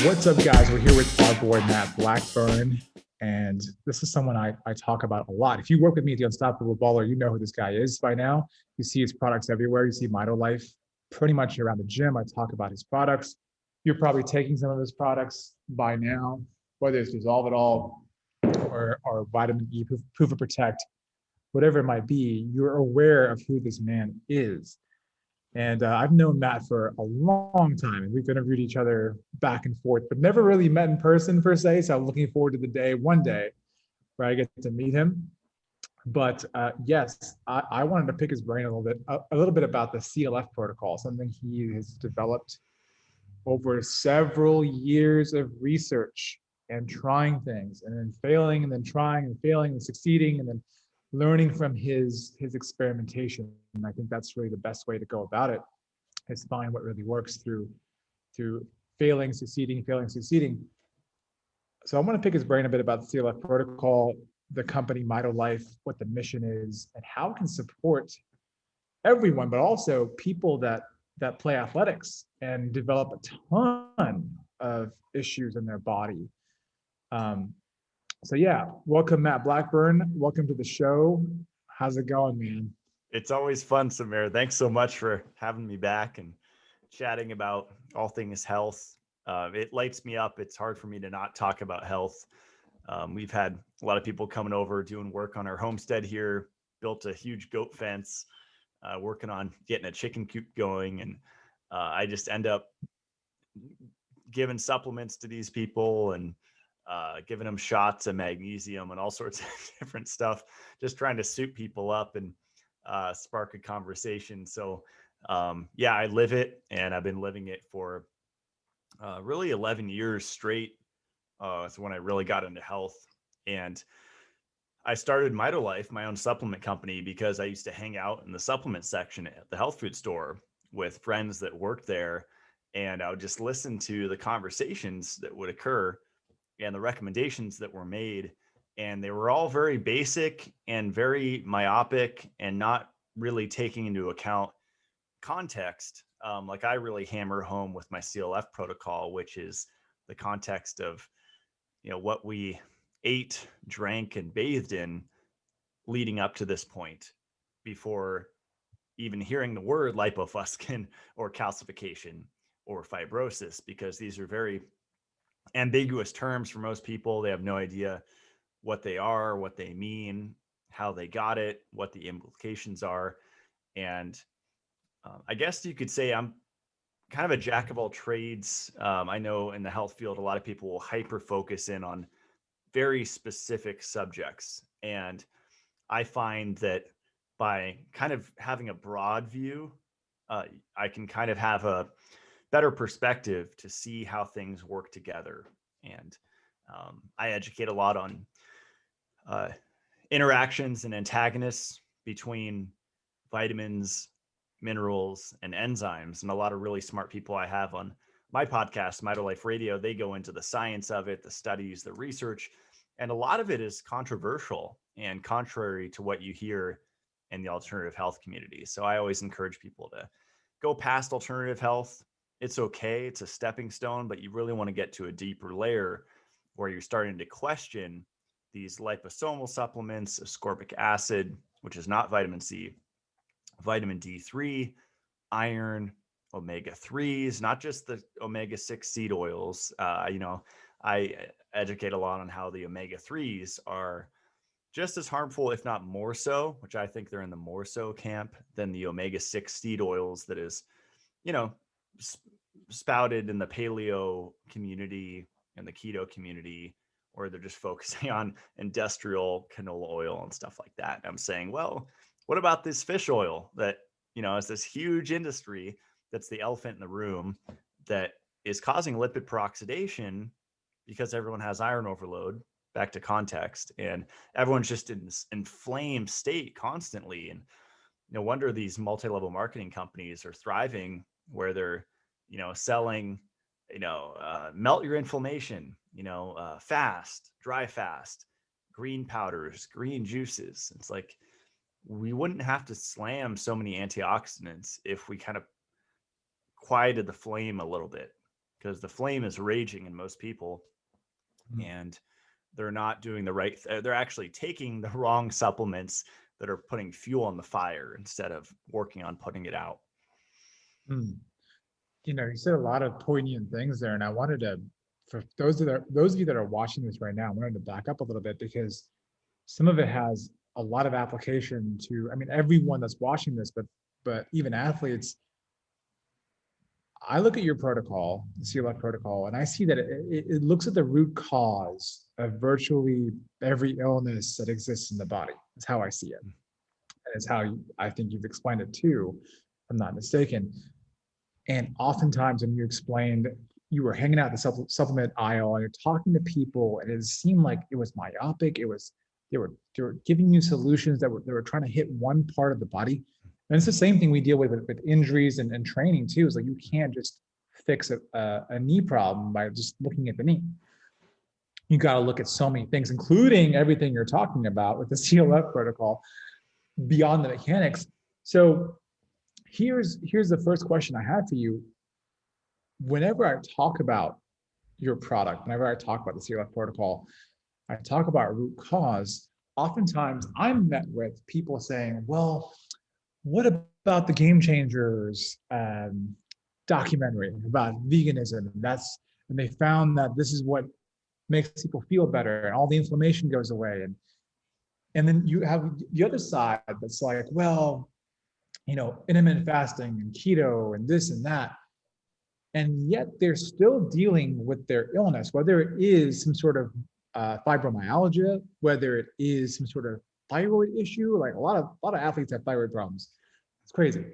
What's up, guys? We're here with our boy, Matt Blackburn. And this is someone I talk about a lot. If you work with me at the Unstoppable Baller, you know who this guy is by now. You see his products everywhere. You see Life pretty much around the gym. I talk about his products. You're probably taking some of his products by now, whether it's Dissolve It All or Vitamin E, Proof of Protect, whatever it might be. You're aware of who this man is. And I've known Matt for a long time, and we've interviewed each other back and forth, but never really met in person per se. So I'm looking forward to the day, one day, where I get to meet him. But yes, I wanted to pick his brain a little bit about the CLF protocol, something he has developed over several years of research and trying things, and then failing, and then trying and failing and succeeding, and then learning from his experimentation. And I think that's really the best way to go about it, is find what really works through failing, succeeding, failing, succeeding. So I want to pick his brain a bit about the CLF protocol, the company Life, what the mission is, and how it can support everyone, but also people that play athletics and develop a ton of issues in their body. So yeah, welcome, Matt Blackburn. Welcome to the show. How's it going, man? It's always fun, Samir. Thanks so much for having me back and chatting about all things health. It lights me up. It's hard for me to not talk about health. We've had a lot of people coming over doing work on our homestead here, built a huge goat fence, working on getting a chicken coop going. And I just end up giving supplements to these people and giving them shots of magnesium and all sorts of different stuff, just trying to suit people up and spark a conversation. So yeah, I live it, and I've been living it for really 11 years straight. So when I really got into health, and I started Life, my own supplement company, because I used to hang out in the supplement section at the health food store with friends that worked there. And I would just listen to the conversations that would occur and the recommendations that were made. And they were all very basic and very myopic and not really taking into account context. Like I really hammer home with my CLF protocol, which is the context of, what we ate, drank, and bathed in leading up to this point before even hearing the word lipofuscin or calcification or fibrosis, because these are very ambiguous terms for most people. They have no idea what they are, what they mean, how they got it, what the implications are. And I guess you could say I'm kind of a jack of all trades. I know in the health field, a lot of people will hyper focus in on very specific subjects. And I find that by kind of having a broad view, I can kind of have a better perspective to see how things work together. And I educate a lot on interactions and antagonists between vitamins, minerals, and enzymes. And a lot of really smart people I have on my podcast, Life Radio, they go into the science of it, the studies, the research, and a lot of it is controversial and contrary to what you hear in the alternative health community. So I always encourage people to go past alternative health. It's okay. It's a stepping stone, but you really want to get to a deeper layer where you're starting to question these liposomal supplements, ascorbic acid, which is not vitamin C, vitamin D3, iron, omega-3s, not just the omega-6 seed oils. I educate a lot on how the omega-3s are just as harmful, if not more so, which I think they're in the more so camp than the omega-6 seed oils that is, spouted in the paleo community and the keto community, or they're just focusing on industrial canola oil and stuff like that. And I'm saying, well, what about this fish oil that, is this huge industry that's the elephant in the room that is causing lipid peroxidation because everyone has iron overload, back to context, and everyone's just in this inflamed state constantly. And no wonder these multi-level marketing companies are thriving, where they're, selling, melt your inflammation, fast, dry fast, green powders, green juices. It's like, we wouldn't have to slam so many antioxidants if we kind of quieted the flame a little bit. because the flame is raging in most people, Mm. and they're not doing the right. They're actually taking the wrong supplements that are putting fuel on the fire instead of working on putting it out. Mm. You said a lot of poignant things there, and I wanted to, for those of you that are watching this right now, I wanted to back up a little bit because some of it has a lot of application to, I mean, everyone that's watching this, but even athletes. I look at your protocol, the CLF protocol, and I see that it looks at the root cause of virtually every illness that exists in the body. That's how I see it. And it's how I think you've explained it too, if I'm not mistaken. And oftentimes when you explained you were hanging out in the supplement aisle and you're talking to people, and it seemed like it was myopic. They were giving you solutions that were trying to hit one part of the body. And it's the same thing we deal with injuries and training too. Is like you can't just fix a knee problem by just looking at the knee. You got to look at so many things, including everything you're talking about with the CLF protocol beyond the mechanics. So here's the first question I have for you. Whenever I talk about your product, whenever I talk about the CLF protocol, I talk about root cause. Oftentimes I'm met with people saying, well, what about the Game Changers documentary about veganism? And they found that this is what makes people feel better and all the inflammation goes away. And then you have the other side that's like, well, intermittent fasting and keto and this and that. And yet they're still dealing with their illness, whether it is some sort of fibromyalgia, whether it is some sort of thyroid issue. Like a lot of athletes have thyroid problems. It's crazy.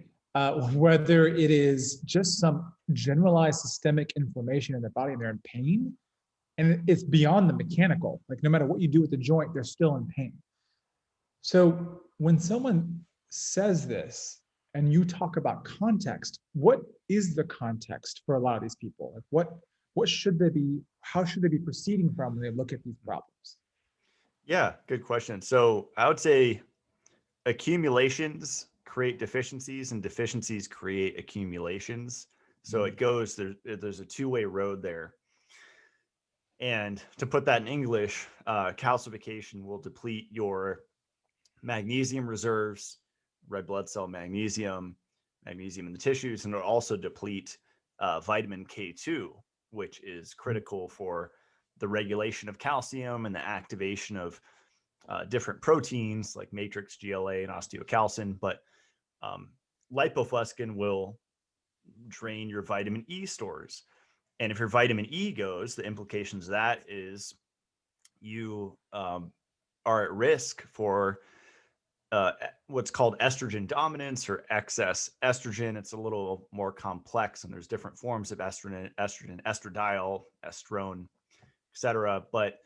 Whether it is just some generalized systemic inflammation in the body and they're in pain, and it's beyond the mechanical. Like no matter what you do with the joint, they're still in pain. So when someone says this and you talk about context, what is the context for a lot of these people? Like what should they be, how should they be proceeding from when they look at these problems? Yeah, good question. So I would say accumulations create deficiencies and deficiencies create accumulations. So it goes, there's a two-way road there. And to put that in English, calcification will deplete your magnesium reserves, red blood cell magnesium in the tissues, and it'll also deplete vitamin K2, which is critical for the regulation of calcium and the activation of different proteins like matrix, GLA, and osteocalcin. But lipofuscin will drain your vitamin E stores. And if your vitamin E goes, the implications of that is you are at risk for what's called estrogen dominance or excess estrogen. It's a little more complex, and there's different forms of estrogen, estradiol, estrone, etc. But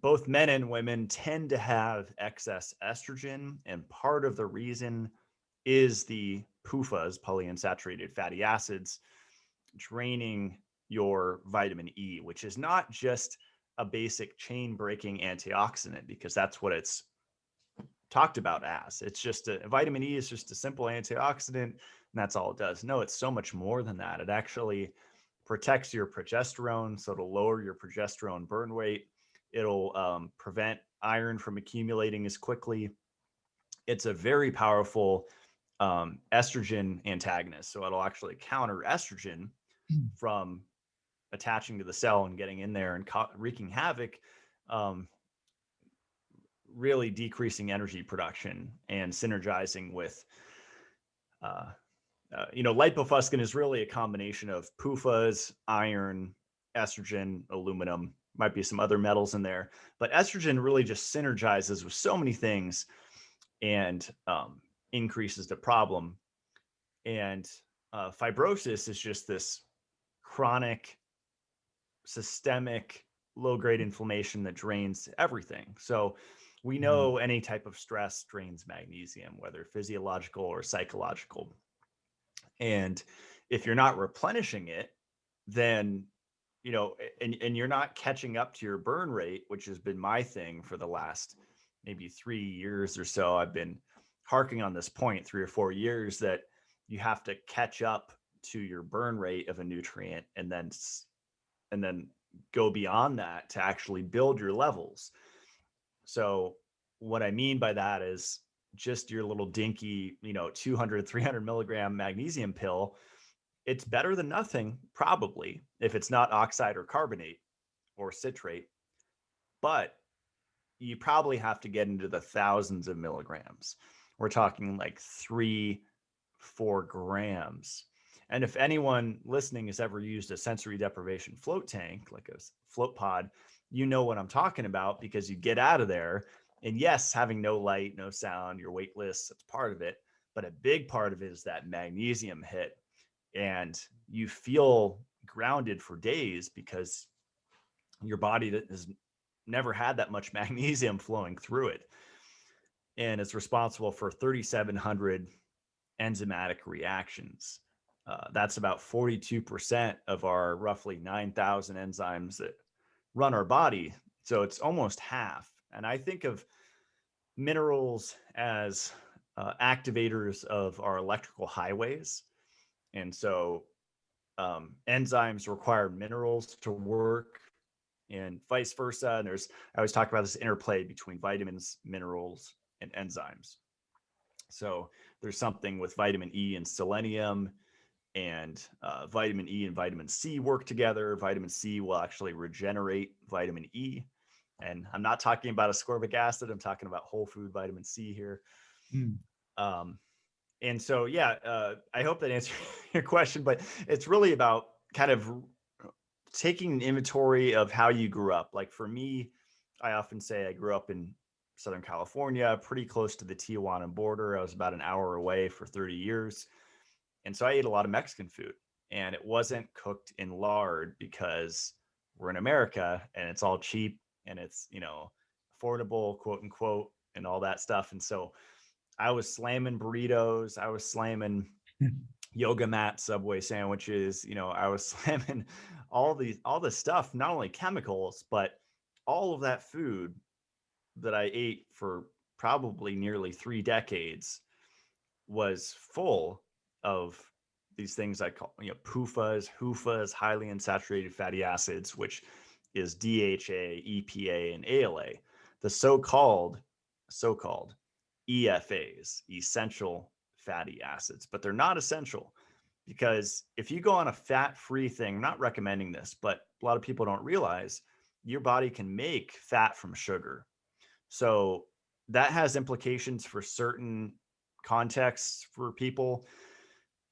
both men and women tend to have excess estrogen, and part of the reason is the PUFAs, polyunsaturated fatty acids, draining your vitamin E, which is not just a basic chain breaking antioxidant, because that's what it's talked about as. It's just vitamin E is just a simple antioxidant, and that's all it does. No, it's so much more than that. It actually protects your progesterone, so it'll lower your progesterone burn rate. It'll prevent iron from accumulating as quickly. It's a very powerful estrogen antagonist. So it'll actually counter estrogen from attaching to the cell and getting in there and wreaking havoc, really decreasing energy production and synergizing with, lipofuscin is really a combination of PUFAs, iron, estrogen, aluminum, might be some other metals in there, but estrogen really just synergizes with so many things and increases the problem. And fibrosis is just this chronic, systemic, low-grade inflammation that drains everything. So we know any type of stress drains magnesium, whether physiological or psychological. And if you're not replenishing it, then, and you're not catching up to your burn rate, which has been my thing for the last maybe 3 years or so. I've been harking on this point 3 or 4 years that you have to catch up to your burn rate of a nutrient, and then go beyond that to actually build your levels. So what I mean by that is just your little dinky, 200, 300 milligram magnesium pill. It's better than nothing, probably, if it's not oxide or carbonate or citrate, but you probably have to get into the thousands of milligrams. We're talking like 3-4 grams. And if anyone listening has ever used a sensory deprivation float tank, like a float pod, you know what I'm talking about, because you get out of there. And yes, having no light, no sound, you're weightless, that's part of it. But a big part of it is that magnesium hit. And you feel grounded for days because your body has never had that much magnesium flowing through it. And it's responsible for 3,700 enzymatic reactions. That's about 42% of our roughly 9,000 enzymes that run our body. So it's almost half. And I think of minerals as activators of our electrical highways. And so enzymes require minerals to work, and vice versa. And I always talk about this interplay between vitamins, minerals, and enzymes. So there's something with vitamin E and selenium, and vitamin E and vitamin C work together. Vitamin C will actually regenerate vitamin E. And I'm not talking about ascorbic acid. I'm talking about whole food vitamin C here. Mm. And so, I hope that answers your question, but it's really about kind of taking an inventory of how you grew up. Like for me, I often say I grew up in Southern California, pretty close to the Tijuana border. I was about an hour away for 30 years. And so I ate a lot of Mexican food, and it wasn't cooked in lard because we're in America and it's all cheap and it's, affordable, quote unquote, and all that stuff. And so I was slamming burritos. I was slamming yoga mat Subway sandwiches. I was slamming all this stuff, not only chemicals, but all of that food that I ate for probably nearly 3 decades was full of these things I call, PUFAs, HUFAs, highly unsaturated fatty acids, which is DHA, EPA, and ALA, the so-called EFAs, essential fatty acids. But they're not essential, because if you go on a fat-free thing, I'm not recommending this, but a lot of people don't realize your body can make fat from sugar. So that has implications for certain contexts for people,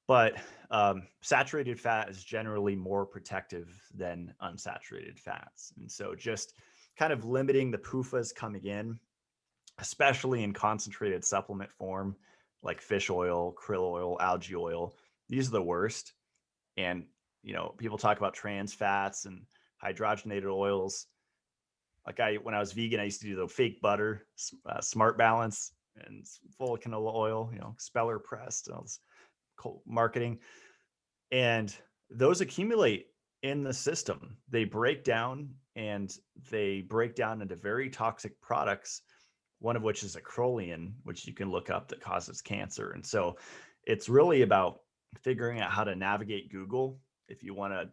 but saturated fat is generally more protective than unsaturated fats. And so just kind of limiting the PUFAs coming in, especially in concentrated supplement form, like fish oil, krill oil, algae oil. These are the worst. And, people talk about trans fats and hydrogenated oils. Like when I was vegan, I used to do the fake butter, Smart Balance, and it's full of canola oil, expeller pressed, all this marketing. And those accumulate in the system. They break down, and they break down into very toxic products, one of which is acrolein, which you can look up, that causes cancer. And so it's really about figuring out how to navigate Google if you want to,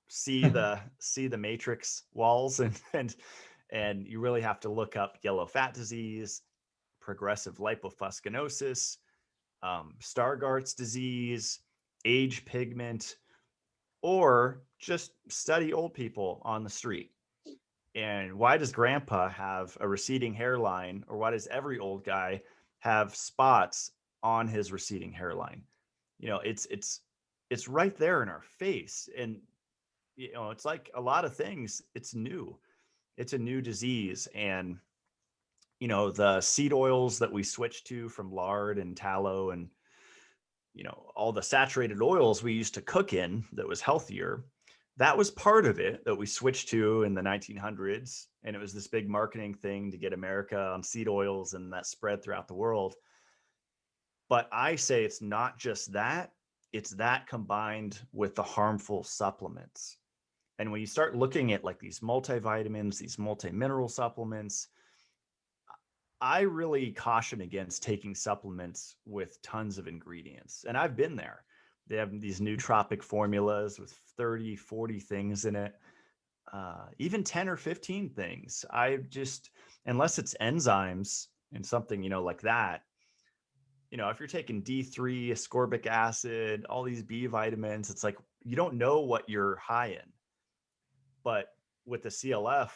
see the matrix walls, and you really have to look up yellow fat disease, progressive lipofuscinosis, Stargardt's disease, age pigment, or just study old people on the street. And why does grandpa have a receding hairline, or why does every old guy have spots on his receding hairline? It's right there in our face. And it's like a lot of things, it's new. It's a new disease. And the seed oils that we switched to from lard and tallow, and all the saturated oils we used to cook in that was healthier, that was part of it that we switched to in the 1900s. And it was this big marketing thing to get America on seed oils, and that spread throughout the world. But I say it's not just that, it's that combined with the harmful supplements. And when you start looking at like these multivitamins, these multi-mineral supplements, I really caution against taking supplements with tons of ingredients. And I've been there. They have these nootropic formulas with 30, 40 things in it, even 10 or 15 things. Unless it's enzymes and something, like that, if you're taking D3, ascorbic acid, all these B vitamins, it's like you don't know what you're high in. But with the CLF,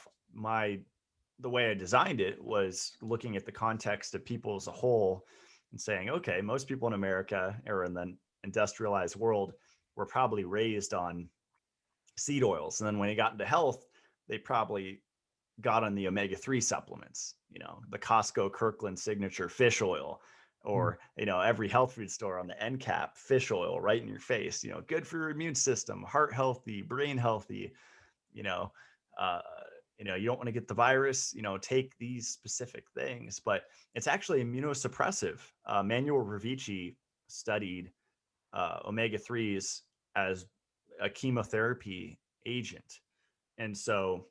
the way I designed it was looking at the context of people as a whole and saying, okay, most people in America or in the industrialized world were probably raised on seed oils. And then when they got into health, they probably got on the omega-3 supplements, the Costco Kirkland signature fish oil, or, every health food store on the end cap, fish oil right in your face, good for your immune system, heart healthy, brain healthy, you know, uh, you don't want to get the virus, take these specific things, but it's actually immunosuppressive. Manuel Ravici studied omega-3s as a chemotherapy agent. And so,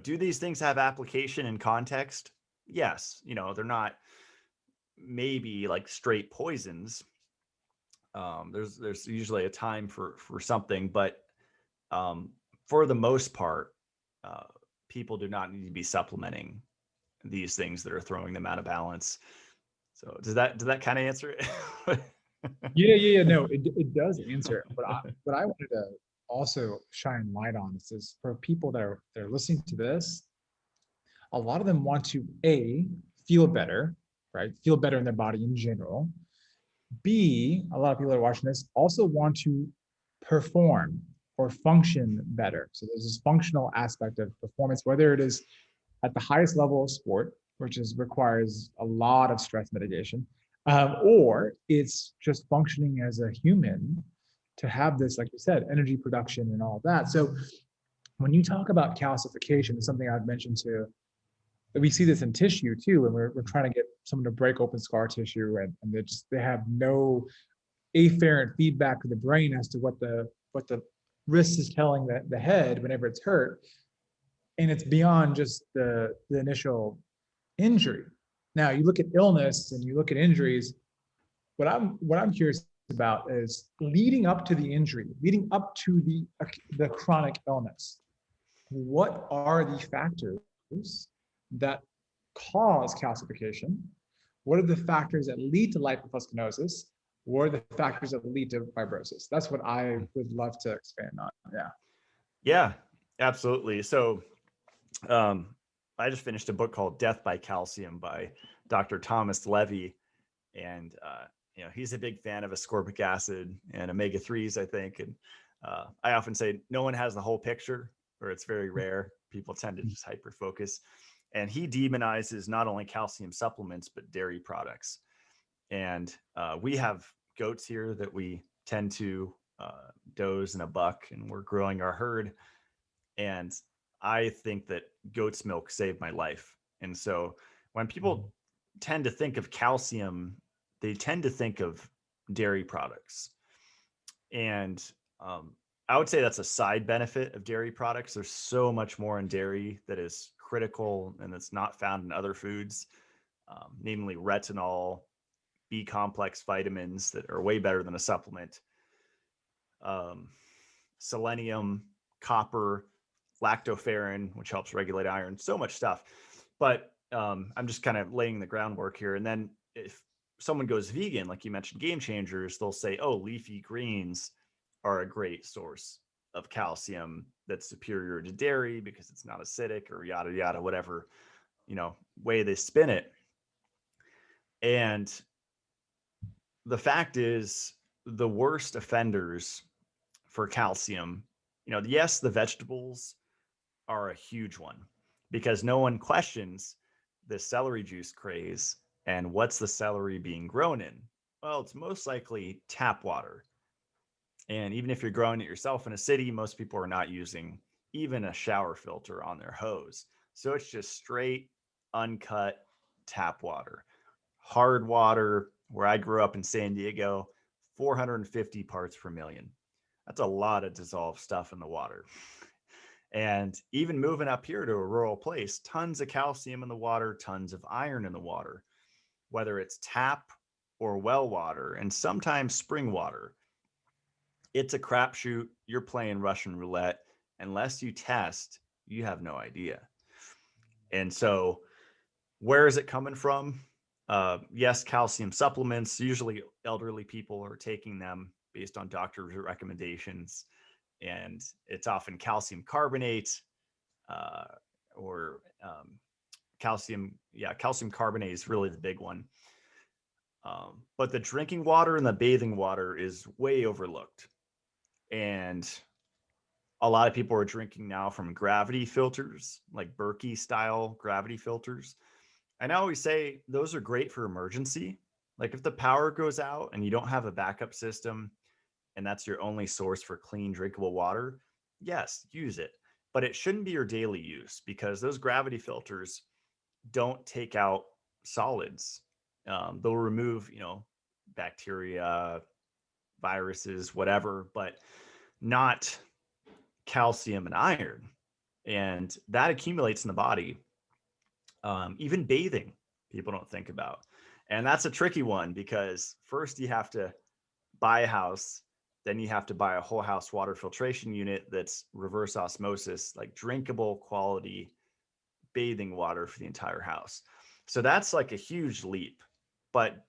do these things have application in context? Yes. They're not maybe like straight poisons. There's usually a time for something, but for the most part, people do not need to be supplementing these things that are throwing them out of balance. So does that kind of answer it? Yeah. No, it does answer. But I wanted to also shine light on is for people that are listening to this, a lot of them want to feel better, right? Feel better in their body in general. B, a lot of people that are watching this also want to perform or function better. So there's this functional aspect of performance, whether it is at the highest level of sport, which requires a lot of stress mitigation, or it's just functioning as a human to have this, like you said, energy production and all of that. So when you talk about calcification, it's something I've mentioned to, we see this in tissue too, and we're trying to get someone to break open scar tissue, and they have no afferent feedback to the brain as to what the wrist is telling the head whenever it's hurt, and it's beyond just the initial injury. Now you look at illness and you look at injuries. What I'm curious about is leading up to the injury, leading up to the chronic illness. What are the factors that cause calcification? What are the factors that lead to lipofuscinosis? What are the factors that lead to fibrosis? That's what I would love to expand on. Yeah. Yeah, absolutely. So I just finished a book called Death by Calcium by Dr. Thomas Levy. And, he's a big fan of ascorbic acid and omega-3s, I think. And I often say no one has the whole picture, or it's very rare. People tend to just hyper focus. And he demonizes not only calcium supplements, but dairy products. And we have goats here that we tend to does and a buck, and we're growing our herd. And I think that goat's milk saved my life. And so when people tend to think of calcium, they tend to think of dairy products. And I would say that's a side benefit of dairy products. There's so much more in dairy that is critical and that's not found in other foods, namely retinol, B complex vitamins that are way better than a supplement, selenium, copper, lactoferrin, which helps regulate iron, so much stuff. But I'm just kind of laying the groundwork here. And then if someone goes vegan, like you mentioned, Game Changers, they'll say, oh, leafy greens are a great source of calcium that's superior to dairy because it's not acidic, or yada, yada, whatever, way they spin it. And the fact is, the worst offenders for calcium, yes, the vegetables are a huge one, because no one questions the celery juice craze. And what's the celery being grown in? Well, it's most likely tap water. And even if you're growing it yourself in a city, most people are not using even a shower filter on their hose. So it's just straight, uncut tap water. Hard water, where I grew up in San Diego, 450 parts per million. That's a lot of dissolved stuff in the water. And even moving up here to a rural place, tons of calcium in the water, tons of iron in the water, whether it's tap or well water, and sometimes spring water. It's a crapshoot. You're playing Russian roulette. Unless you test, you have no idea. And so, where is it coming from? Yes, calcium supplements. Usually, elderly people are taking them based on doctor's recommendations, and it's often calcium carbonate uh, or calcium. Yeah, calcium carbonate is really the big one. But the drinking water and the bathing water is way overlooked. And a lot of people are drinking now from gravity filters, like Berkey style gravity filters. And I always say those are great for emergency. Like if the power goes out and you don't have a backup system and that's your only source for clean, drinkable water, yes, use it. But it shouldn't be your daily use because those gravity filters don't take out solids. They'll remove, bacteria, viruses, whatever, but not calcium and iron. And that accumulates in the body. Even bathing, people don't think about. And that's a tricky one because first you have to buy a house, then you have to buy a whole house water filtration unit that's reverse osmosis, like drinkable quality bathing water for the entire house. So that's like a huge leap. But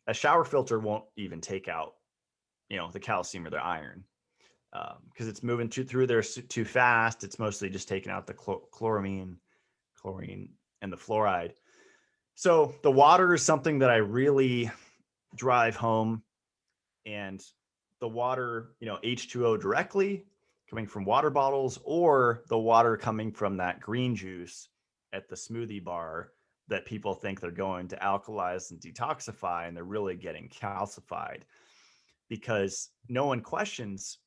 a shower filter won't even take out, the calcium or the iron because it's moving through there too fast. It's mostly just taking out the chlorine, and the fluoride. So the water is something that I really drive home, and the water, H2O directly coming from water bottles or the water coming from that green juice at the smoothie bar that people think they're going to alkalize and detoxify, and they're really getting calcified because no one questions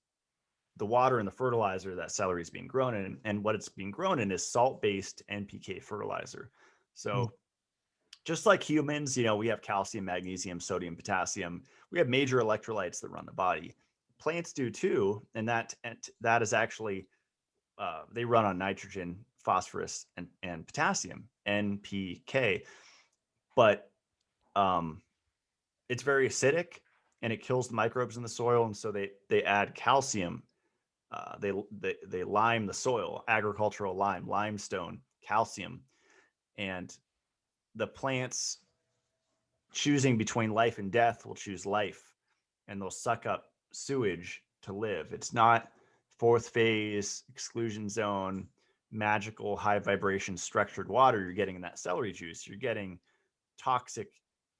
the water and the fertilizer that celery is being grown in. And what it's being grown in is salt-based NPK fertilizer. So just like humans, we have calcium, magnesium, sodium, potassium. We have major electrolytes that run the body. Plants do too, and that is actually they run on nitrogen, phosphorus, and potassium, NPK. But it's very acidic and it kills the microbes in the soil, and so they add calcium. They lime the soil, agricultural limestone, calcium, and the plants choosing between life and death will choose life, and they'll suck up sewage to live. It's not fourth phase exclusion zone magical high vibration structured water you're getting in that celery juice. You're getting toxic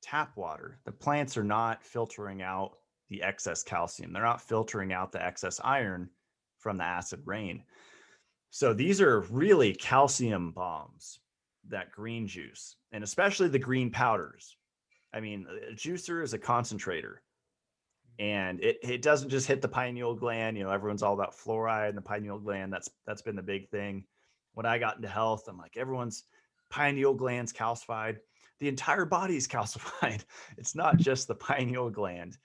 tap water. The plants are not filtering out the excess calcium. They're not filtering out the excess iron from the acid rain. So these are really calcium bombs, that green juice, and especially the green powders. I mean, a juicer is a concentrator, and it doesn't just hit the pineal gland. Everyone's all about fluoride and the pineal gland. That's been the big thing. When I got into health, I'm like, everyone's pineal gland's calcified. The entire body's calcified. It's not just the pineal gland.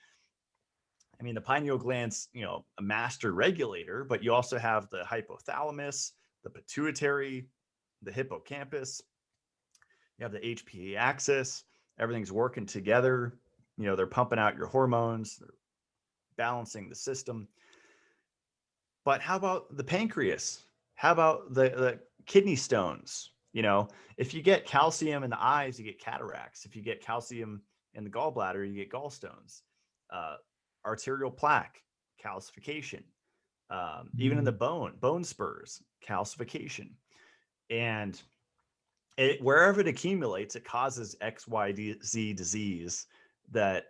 I mean, the pineal gland's, a master regulator, but you also have the hypothalamus, the pituitary, the hippocampus. You have the HPA axis. Everything's working together. They're pumping out your hormones. They're balancing the system. But how about the pancreas? How about the kidney stones? If you get calcium in the eyes, you get cataracts. If you get calcium in the gallbladder, you get gallstones. Arterial plaque, calcification. Even in the bone spurs, calcification. And wherever it accumulates, it causes XYZ disease that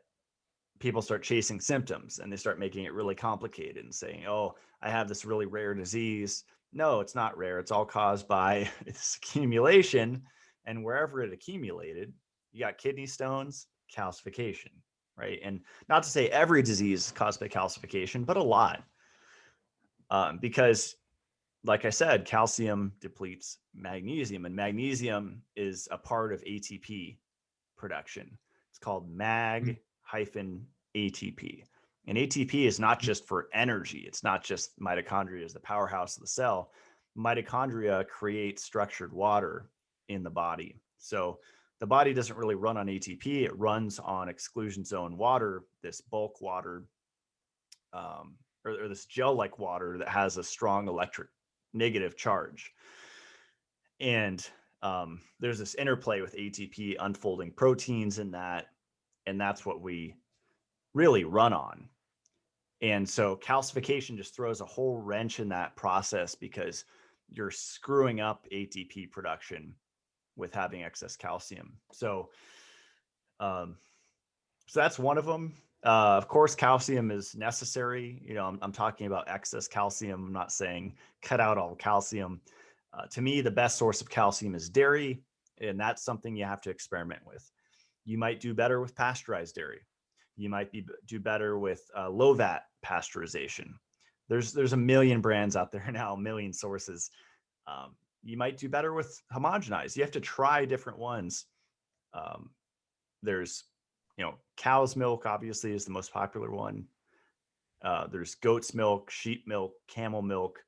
people start chasing symptoms, and they start making it really complicated and saying, oh, I have this really rare disease. No, it's not rare. It's all caused by this accumulation. And wherever it accumulated, you got kidney stones, calcification, right? And not to say every disease is caused by calcification, but a lot. Because like I said, calcium depletes magnesium, and magnesium is a part of ATP production. It's called MAG-ATP. And ATP is not just for energy. It's not just mitochondria is the powerhouse of the cell. Mitochondria create structured water in the body. So the body doesn't really run on ATP. It runs on exclusion zone water, this bulk water, or this gel-like water that has a strong electric negative charge. And there's this interplay with ATP unfolding proteins in that, and that's what we really run on. And so calcification just throws a whole wrench in that process because you're screwing up ATP production with having excess calcium. So that's one of them. Of course, calcium is necessary. You know, I'm talking about excess calcium. I'm not saying cut out all calcium. To me, the best source of calcium is dairy, and that's something you have to experiment with. You might do better with pasteurized dairy. You might do better with low VAT pasteurization. There's a million brands out there now, a million sources. You might do better with homogenized. You have to try different ones. There's, you know, cow's milk obviously is the most popular one. There's goat's milk, sheep milk, camel milk,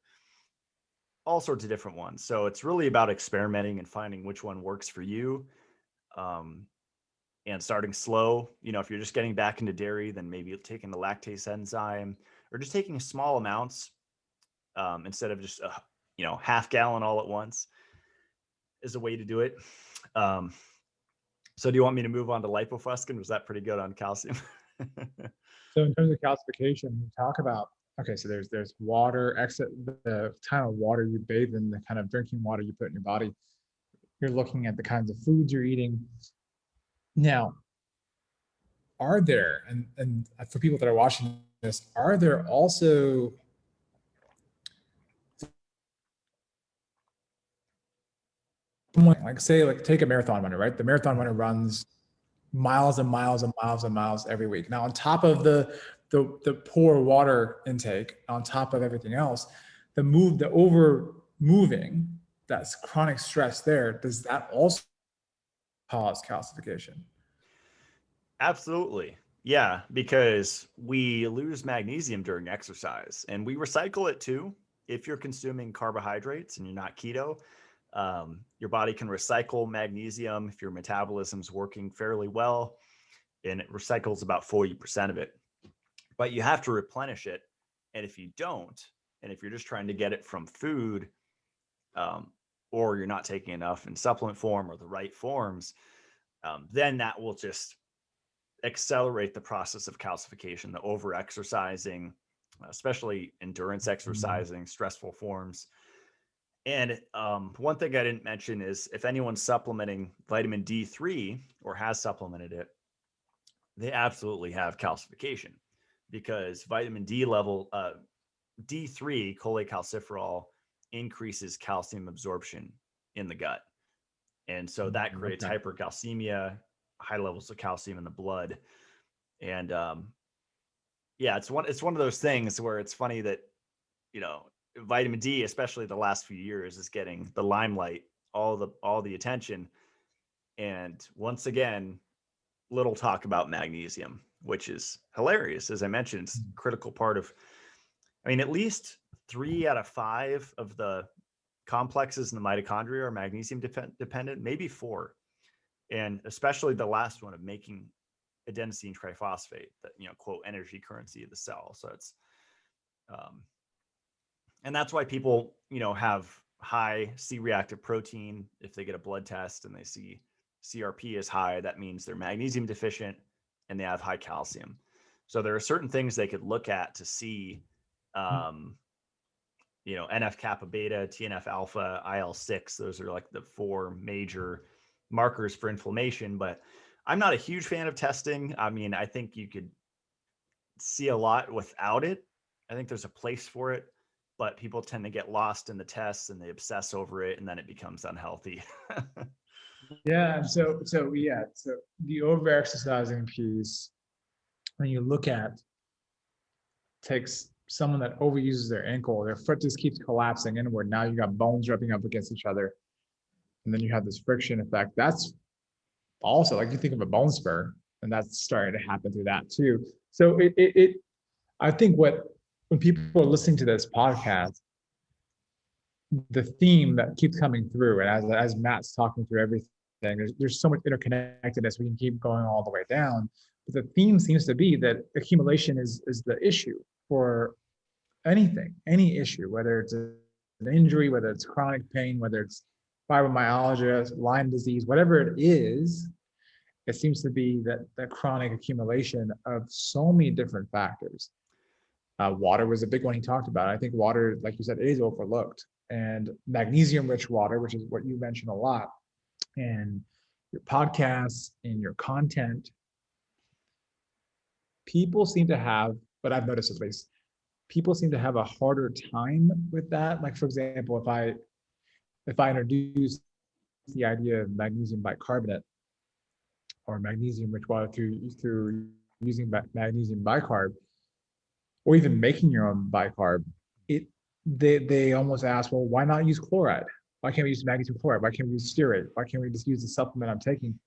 all sorts of different ones. So it's really about experimenting and finding which one works for you. And starting slow. You know, if you're just getting back into dairy, then maybe taking the lactase enzyme or just taking small amounts instead of just, you know, half gallon all at once is a way to do it. So do you want me to move on to Lipofuscin? Was that pretty good on calcium? So in terms of calcification, we talk about, okay, so there's water, the kind of water you bathe in, the kind of drinking water you put in your body. You're looking at the kinds of foods you're eating. Now, are there, and for people that are watching this, are there also like, say, like take a marathon runner, right? The marathon runner runs miles and miles and miles and miles every week. Now, on top of the poor water intake, on top of everything else, the over moving, that's chronic stress there, does that also cause calcification? Absolutely. Yeah, because we lose magnesium during exercise and we recycle it too. If you're consuming carbohydrates and you're not keto, your body can recycle magnesium if your metabolism's working fairly well, and it recycles about 40% of it. But you have to replenish it. And if you don't, and if you're just trying to get it from food, or you're not taking enough in supplement form or the right forms, then that will just accelerate the process of calcification, the over exercising, especially endurance exercising, stressful forms. And one thing I didn't mention is if anyone's supplementing vitamin D3 or has supplemented it, they absolutely have calcification because vitamin D level, D3, cholecalciferol, increases calcium absorption in the gut. And so that creates hypercalcemia, high levels of calcium in the blood. And yeah, it's one of those things where it's funny that, you know, vitamin D, especially the last few years, is getting the limelight, all the attention. And once again, little talk about magnesium, which is hilarious. As I mentioned, it's a critical part of, I mean, at least 3 out of 5 of the complexes in the mitochondria are magnesium dependent, maybe 4. And especially the last one of making adenosine triphosphate, that, you know, quote, energy currency of the cell. So it's, and that's why people, you know, have high C-reactive protein. If they get a blood test and they see CRP is high, that means they're magnesium deficient and they have high calcium. So there are certain things they could look at to see, you know, NF-kappa beta, TNF-alpha, IL-6. Those are like the 4 major markers for inflammation. But I'm not a huge fan of testing. I mean, I think you could see a lot without it. I think there's a place for it, but people tend to get lost in the tests and they obsess over it, and then it becomes unhealthy. Yeah. So the over-exercising piece, when you look at, takes someone that overuses their ankle, their foot just keeps collapsing inward. Now you got bones rubbing up against each other. And then you have this friction effect. That's also, like, you think of a bone spur, and that's starting to happen through that too. So I think when people are listening to this podcast, the theme that keeps coming through, and as Matt's talking through everything, There's so much interconnectedness. We can keep going all the way down. But the theme seems to be that accumulation is the issue for anything, any issue, whether it's an injury, whether it's chronic pain, whether it's fibromyalgia, Lyme disease, whatever it is. It seems to be that chronic accumulation of so many different factors. Water was a big one he talked about. I think water, like you said, is overlooked. And magnesium-rich water, which is what you mentioned a lot, and your podcasts and your content, people seem to have, but I've noticed at least, people seem to have a harder time with that. Like for example, if I introduce the idea of magnesium bicarbonate or magnesium rich water through using magnesium bicarb, or even making your own bicarb, they almost ask, well, why not use chloride? Why can't we use magnesium chloride? Why can't we use stearate? Why can't we just use the supplement I'm taking?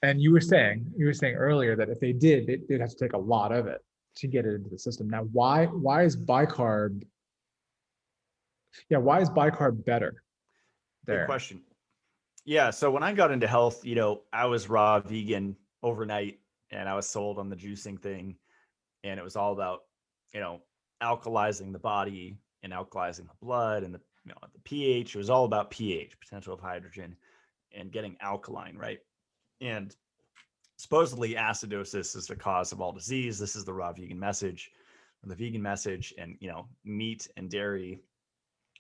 And you were saying earlier that if they did, they'd have to take a lot of it to get it into the system. Now, why is bicarb? Yeah, why is bicarb better Good there? question. Yeah. So when I got into health, I was raw vegan overnight and I was sold on the juicing thing. And it was all about, alkalizing the body and alkalizing the blood and the pH. It was all about pH, potential of hydrogen, and getting alkaline, right? And supposedly acidosis is the cause of all disease. This is the raw vegan message, or the vegan message. And, meat and dairy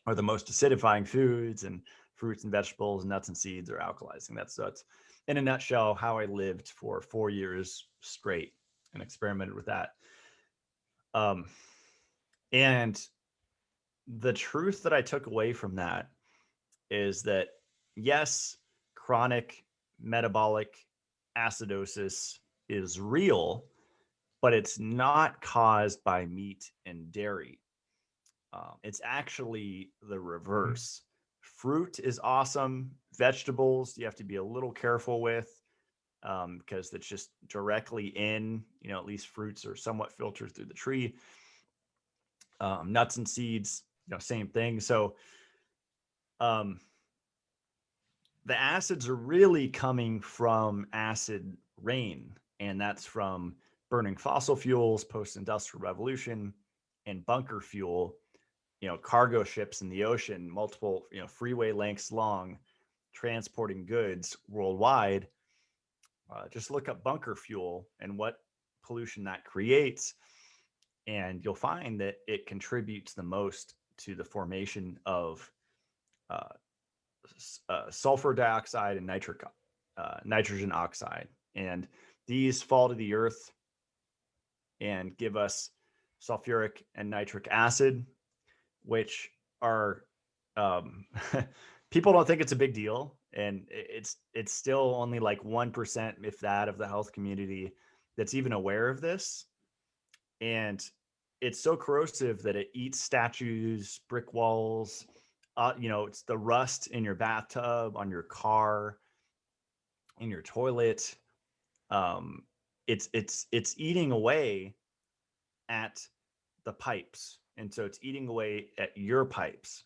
are the most acidifying foods, and fruits and vegetables, nuts and seeds are alkalizing. That's in a nutshell how I lived for 4 years straight and experimented with that. And the truth that I took away from that is that, yes, chronic metabolic acidosis is real, but it's not caused by meat and dairy. It's actually the reverse. Fruit is awesome. Vegetables, you have to be a little careful with, because it's just directly in, at least fruits are somewhat filtered through the tree. Nuts and seeds, same thing. So the acids are really coming from acid rain, and that's from burning fossil fuels, post-industrial revolution, and bunker fuel, cargo ships in the ocean, multiple, freeway lengths long, transporting goods worldwide. Just look up bunker fuel and what pollution that creates, and you'll find that it contributes the most to the formation of sulfur dioxide and nitrogen oxide. And these fall to the earth and give us sulfuric and nitric acid, which are people don't think it's a big deal, and it's still only like 1%, if that, of the health community that's even aware of this. And it's so corrosive that it eats statues, brick walls. It's the rust in your bathtub, on your car, in your toilet. It's eating away at the pipes, and so it's eating away at your pipes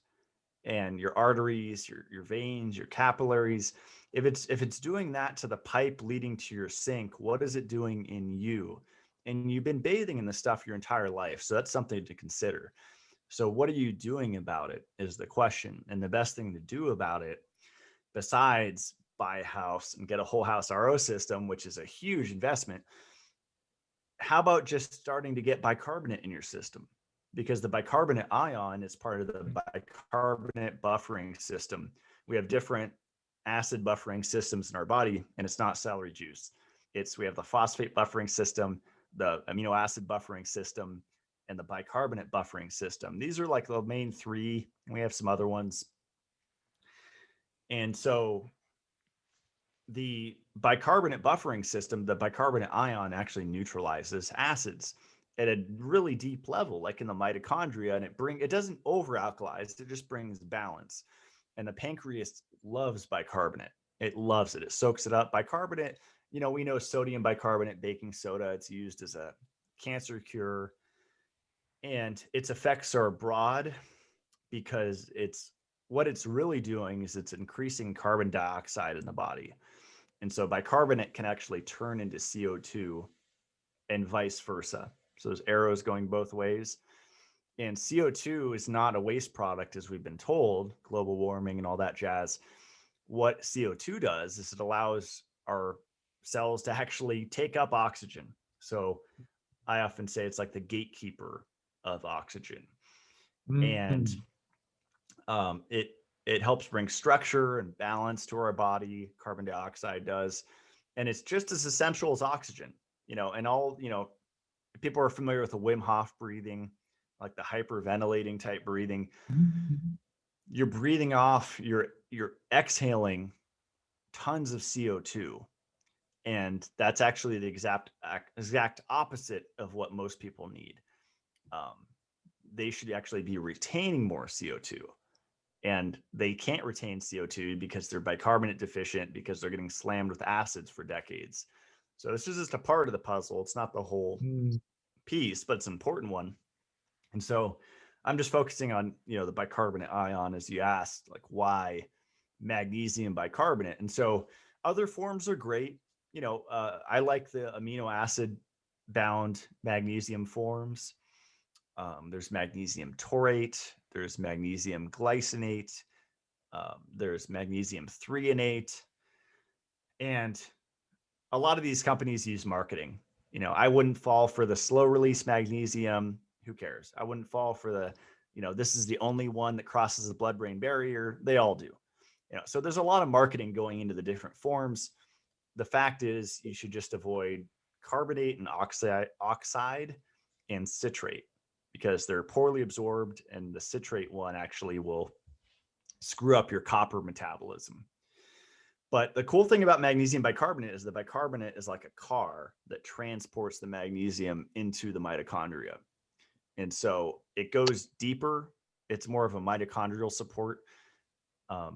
and your arteries, your veins, your capillaries. If it's doing that to the pipe leading to your sink, what is it doing in you? And you've been bathing in this stuff your entire life, so that's something to consider. So what are you doing about it is the question. And the best thing to do about it, besides buy a house and get a whole house RO system, which is a huge investment, how about just starting to get bicarbonate in your system? Because the bicarbonate ion is part of the bicarbonate buffering system. We have different acid buffering systems in our body, and it's not celery juice. We have the phosphate buffering system, the amino acid buffering system, and the bicarbonate buffering system. These are like the main three, and we have some other ones. And so the bicarbonate buffering system, the bicarbonate ion actually neutralizes acids at a really deep level, like in the mitochondria, and it doesn't over alkalize, it just brings balance. And the pancreas loves bicarbonate. It loves it. It soaks it up. Bicarbonate, we know sodium bicarbonate, baking soda, it's used as a cancer cure. And its effects are broad because it's what it's really doing is it's increasing carbon dioxide in the body. And so bicarbonate can actually turn into CO2 and vice versa. So there's arrows going both ways. And CO2 is not a waste product, as we've been told, global warming and all that jazz. What CO2 does is it allows our cells to actually take up oxygen. So I often say it's like the gatekeeper of oxygen. And Mm. it helps bring structure and balance to our body. Carbon dioxide does, and it's just as essential as oxygen. And all people are familiar with the Wim Hof breathing, like the hyperventilating type breathing. You're breathing off, you're exhaling tons of CO2, and that's actually the exact opposite of what most people need. They should actually be retaining more CO2, and they can't retain CO2 because they're bicarbonate deficient, because they're getting slammed with acids for decades. So this is just a part of the puzzle. It's not the whole Mm. piece, but it's an important one. And so I'm just focusing on, the bicarbonate ion, as you asked, like why magnesium bicarbonate. And so other forms are great. I like the amino acid bound magnesium forms. There's magnesium taurate, there's magnesium glycinate, there's magnesium threonate, and a lot of these companies use marketing. I wouldn't fall for the slow release magnesium. Who cares? I wouldn't fall for the, this is the only one that crosses the blood-brain barrier. They all do. So there's a lot of marketing going into the different forms. The fact is, you should just avoid carbonate and oxide and citrate, because they're poorly absorbed, and the citrate one actually will screw up your copper metabolism. But the cool thing about magnesium bicarbonate is the bicarbonate is like a car that transports the magnesium into the mitochondria. And so it goes deeper. It's more of a mitochondrial support. I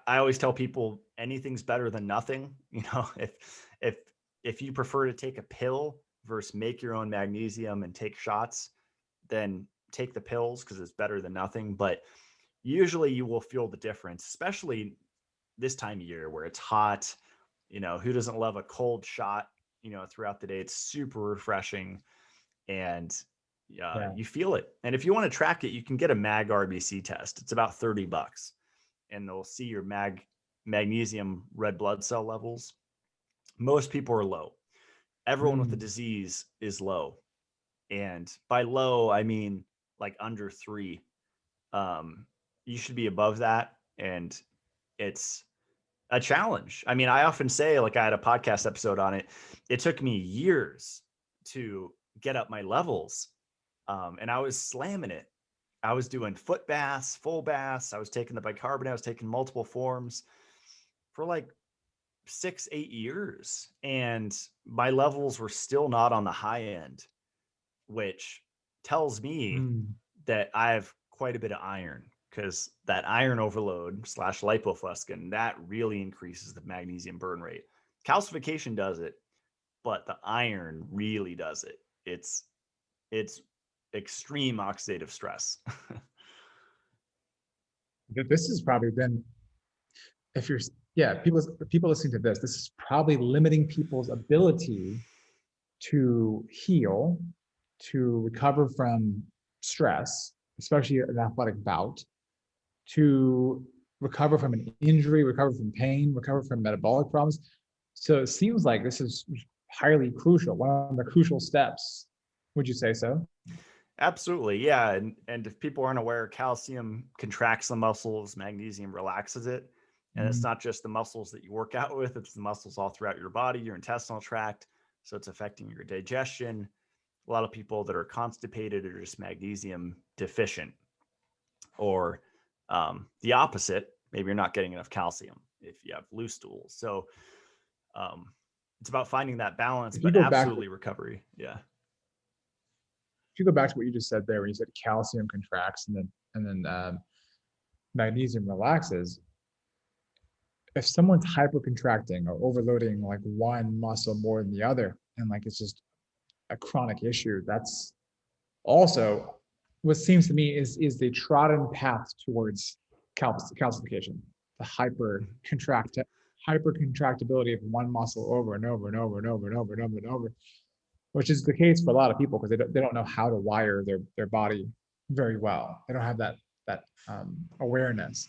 always tell people anything's better than nothing. If you prefer to take a pill versus make your own magnesium and take shots, then take the pills, because it's better than nothing. But usually you will feel the difference, especially this time of year where it's hot. Who doesn't love a cold shot, throughout the day? It's super refreshing, and Yeah. you feel it. And if you want to track it, you can get a mag RBC test. It's about $30, and they'll see your magnesium red blood cell levels. Most people are low. Everyone with the Mm. disease is low. And by low, I mean like under 3. You should be above that. And it's a challenge. I mean, I often say, like, I had a podcast episode on it. It took me years to get up my levels. And I was slamming it. I was doing foot baths, full baths. I was taking the bicarbonate. I was taking multiple forms for like 6-8 years. And my levels were still not on the high end, which tells me Mm. that I have quite a bit of iron, because that iron overload / lipofuscin, that really increases the magnesium burn rate. Calcification does it, but the iron really does it. It's extreme oxidative stress. This has probably been, if you're, yeah, people listening to this is probably limiting people's ability to heal, to recover from stress, especially an athletic bout, to recover from an injury, recover from pain, recover from metabolic problems. So it seems like this is highly crucial, one of the crucial steps. Would you say so? Absolutely. Yeah. And if people aren't aware, calcium contracts the muscles, magnesium relaxes it. And it's Mm. not just the muscles that you work out with, it's the muscles all throughout your body, your intestinal tract. So it's affecting your digestion. A lot of people that are constipated are just magnesium deficient, or the opposite. Maybe you're not getting enough calcium if you have loose stools. So um, it's about finding that balance, If you but go back, absolutely recovery. Yeah. if you go back to what you just said there, when you said calcium contracts and then magnesium relaxes, if someone's hypercontracting or overloading like one muscle more than the other, and like it's just a chronic issue, that's also what seems to me is the trodden path towards calcification, the hypercontractibility of one muscle over and over and over and over and over and over and over, which is the case for a lot of people because they don't know how to wire their body very well. They don't have that awareness.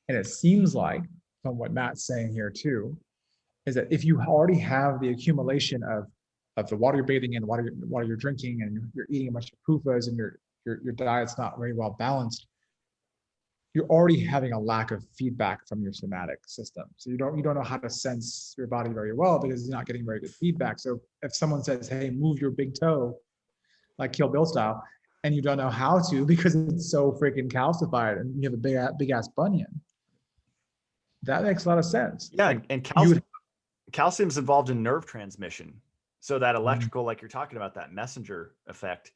And it seems like, from what Matt's saying here too, is that if you already have the accumulation of the water you're bathing in, water you're drinking, and you're eating a bunch of PUFAs, and your diet's not very well balanced, you're already having a lack of feedback from your somatic system. So you don't know how to sense your body very well because you're not getting very good feedback. So if someone says, "Hey, move your big toe," like Kill Bill style, and you don't know how to because it's so freaking calcified, and you have a big ass bunion, that makes a lot of sense. Yeah, Like, and you calcium is involved in nerve transmission. So that would, electrical, like you're talking about, that messenger effect,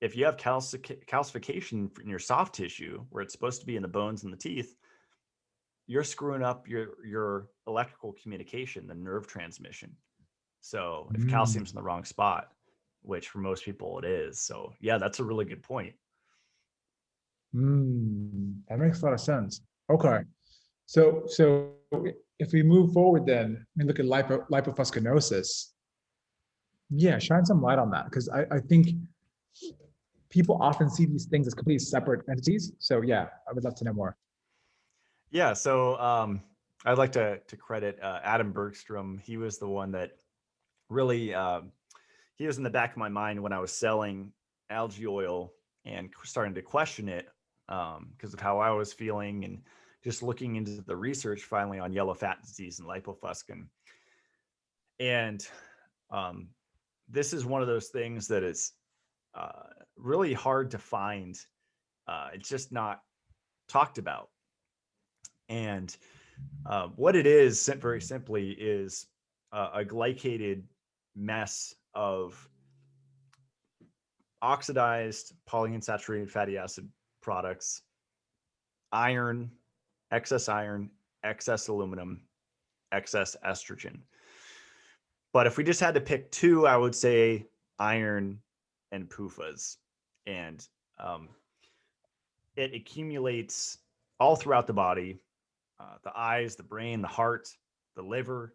if you have calcification in your soft tissue where it's supposed to be in the bones and the teeth, you're screwing up your electrical communication, the nerve transmission. So if calcium's in the wrong spot, which for most people it is. So yeah, that's a really good point. that makes a lot of sense. Okay. So if we move forward, then we look at lipofuscinosis. Yeah, shine some light on that because I think people often see these things as completely separate entities. So yeah, I would love to know more. Yeah. So I'd like to credit Adam Bergstrom. He was the one that really he was in the back of my mind when I was selling algae oil and starting to question it because of how I was feeling and just looking into the research finally on yellow fat disease and lipofuscin. And this is one of those things that is really hard to find. It's just not talked about. And what it is, very simply, is a glycated mess of oxidized polyunsaturated fatty acid products, iron, excess aluminum, excess estrogen. But if we just had to pick two, I would say iron and PUFAs. And it accumulates all throughout the body, the eyes, the brain, the heart, the liver,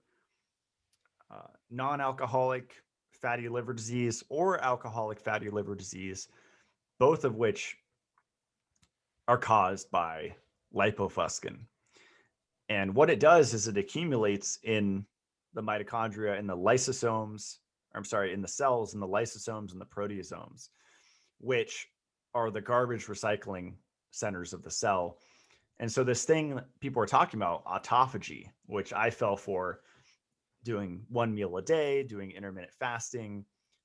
non-alcoholic fatty liver disease or alcoholic fatty liver disease, both of which are caused by lipofuscin. And what it does is it accumulates in the mitochondria and the lysosomes, in the cells and the lysosomes and the proteasomes, which are the garbage recycling centers of the cell. And so this thing people are talking about, autophagy, which I fell for doing one meal a day, doing intermittent fasting,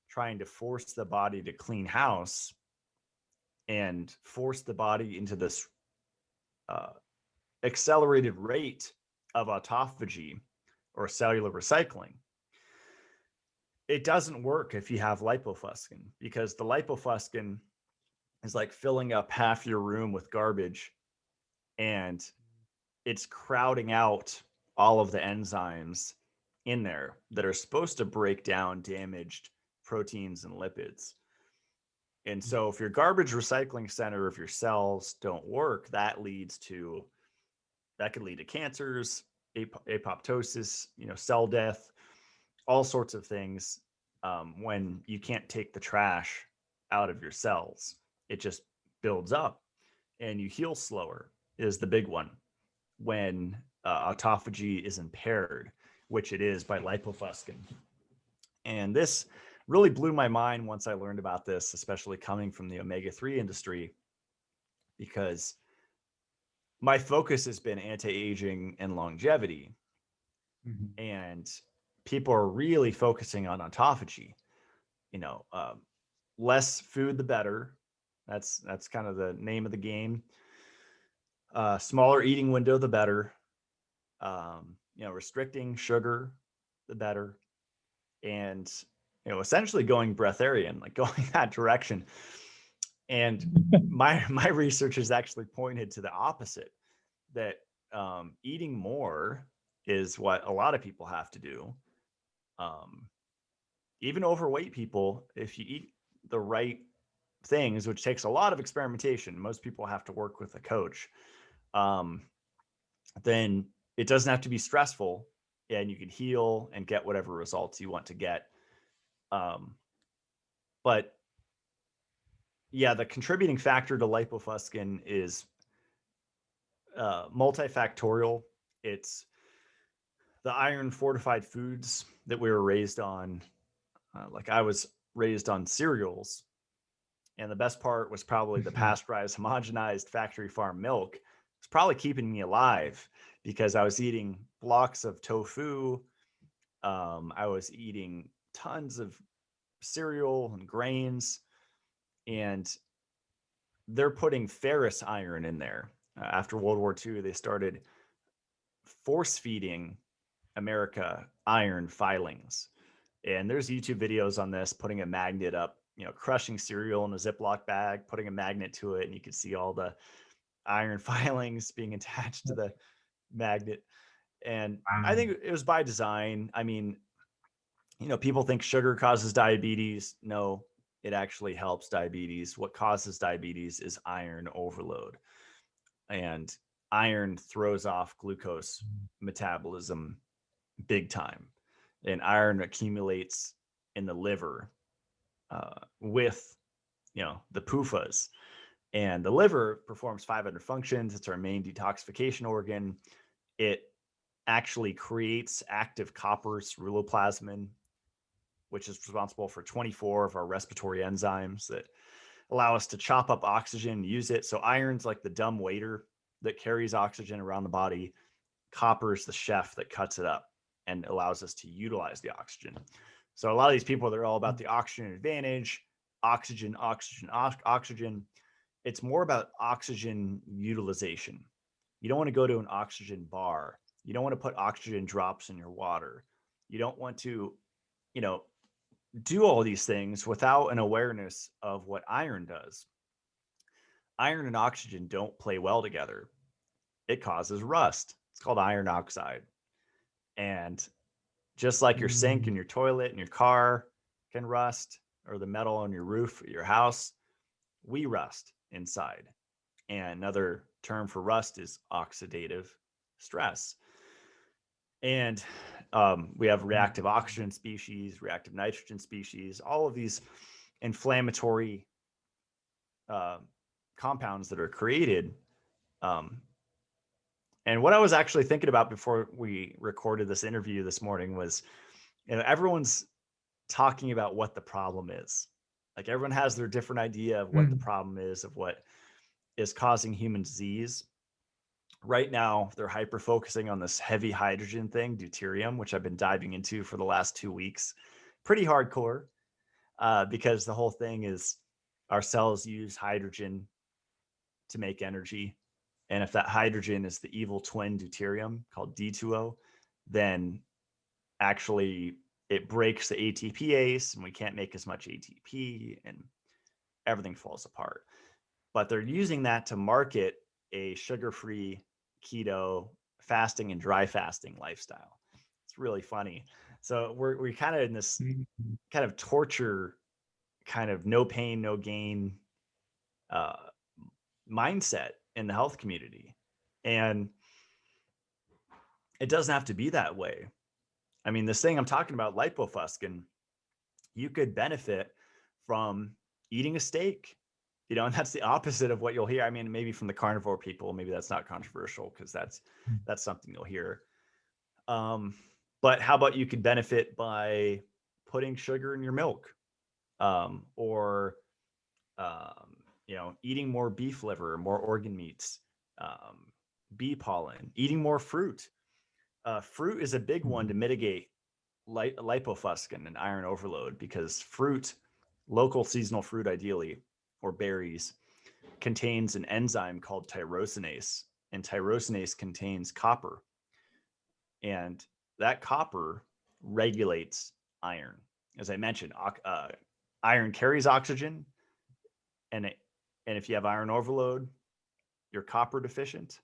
trying to force the body to clean house and force the body into this accelerated rate of autophagy or cellular recycling. It doesn't work if you have lipofuscin because the lipofuscin is like filling up half your room with garbage and it's crowding out all of the enzymes in there that are supposed to break down damaged proteins and lipids. And so if your garbage recycling center of your cells don't work, that could lead to cancers, apoptosis, cell death, all sorts of things. When you can't take the trash out of your cells, it just builds up and you heal slower is the big one when autophagy is impaired, which it is by lipofuscin. And this really blew my mind once I learned about this, especially coming from the omega-3 industry, because my focus has been anti-aging and longevity. Mm-hmm. And people are really focusing on autophagy. Less food, the better. That's kind of the name of the game. Smaller eating window, the better. Restricting sugar, the better. And, essentially going breatharian, like going that direction. And my research has actually pointed to the opposite, that eating more is what a lot of people have to do. Even overweight people, if you eat the right things, which takes a lot of experimentation. Most people have to work with a coach. Then it doesn't have to be stressful, and you can heal and get whatever results you want to get. But yeah, the contributing factor to lipofuscin is multifactorial. It's the iron fortified foods that we were raised on. Like I was raised on cereals. And the best part was probably the pasteurized, homogenized factory farm milk. It's probably keeping me alive because I was eating blocks of tofu. I was eating tons of cereal and grains, and they're putting ferrous iron in there. After World War II, they started force feeding America iron filings. And there's YouTube videos on this, putting a magnet up, crushing cereal in a Ziploc bag, putting a magnet to it, and you can see all the iron filings being attached to the magnet. And I think it was by design. I mean, people think sugar causes diabetes. No, it actually helps diabetes. What causes diabetes is iron overload. And iron throws off glucose metabolism big time. And iron accumulates in the liver with, the PUFAs. And the liver performs 500 functions. It's our main detoxification organ. It actually creates active copper ceruloplasmin, which is responsible for 24 of our respiratory enzymes that allow us to chop up oxygen and use it. So iron's like the dumb waiter that carries oxygen around the body. Copper is the chef that cuts it up and allows us to utilize the oxygen. So a lot of these people, they're all about the oxygen advantage, oxygen. It's more about oxygen utilization. You don't want to go to an oxygen bar. You don't want to put oxygen drops in your water. You don't want to, do all these things without an awareness of what iron does. Iron and oxygen don't play well together. It causes rust. It's called iron oxide. And just like your sink and your toilet and your car can rust, or the metal on your roof of your house, we rust inside. And another term for rust is oxidative stress. And we have reactive oxygen species, reactive nitrogen species, all of these inflammatory compounds that are created. And what I was actually thinking about before we recorded this interview this morning was, everyone's talking about what the problem is. Like everyone has their different idea of what the problem is, of what is causing human disease. Right now, they're hyper focusing on this heavy hydrogen thing, deuterium, which I've been diving into for the last 2 weeks. Pretty hardcore, because the whole thing is our cells use hydrogen to make energy. And if that hydrogen is the evil twin deuterium called D2O, then actually it breaks the ATPase and we can't make as much ATP and everything falls apart. But they're using that to market a sugar-free keto fasting and dry fasting lifestyle. It's really funny. So we're kind of in this kind of torture, kind of no pain, no gain mindset in the health community. And it doesn't have to be that way. I mean, this thing I'm talking about, lipofuscin, you could benefit from eating a steak, and that's the opposite of what you'll hear. I mean, maybe from the carnivore people, maybe that's not controversial because that's something you'll hear. But how about you could benefit by putting sugar in your milk, or eating more beef liver, more organ meats, bee pollen, eating more fruit. Fruit is a big one to mitigate lipofuscin and iron overload, because fruit, local seasonal fruit ideally, or berries, contains an enzyme called tyrosinase, and tyrosinase contains copper. And that copper regulates iron. As I mentioned, iron carries oxygen, and if you have iron overload, you're copper deficient.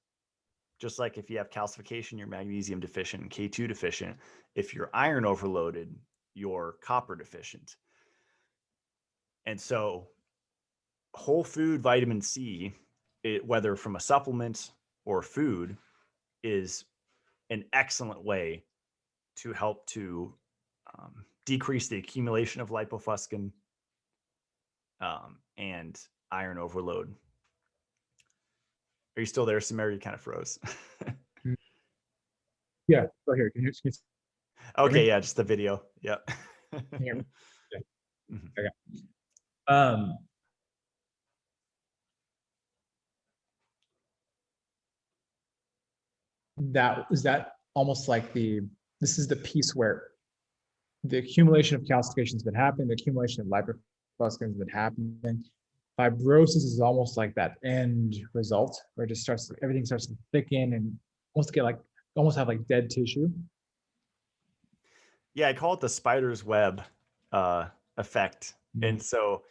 Just like if you have calcification, you're magnesium deficient, K2 deficient. If you're iron overloaded, you're copper deficient. And so whole food vitamin C, whether from a supplement or food, is an excellent way to help to decrease the accumulation of lipofuscin and iron overload. Are you still there, Samir? You kind of froze. Yeah, go here. Can you hear Okay, me? yeah, just the video. Yep. Can you hear me? Yeah. Mhm. Okay. Um, that almost like this is the piece where the accumulation of calcification has been happening, the accumulation of lipofuscin has been happening. Fibrosis is almost like that end result where it just everything starts to thicken and almost have like dead tissue. Yeah, I call it the spider's web effect. Mm. And so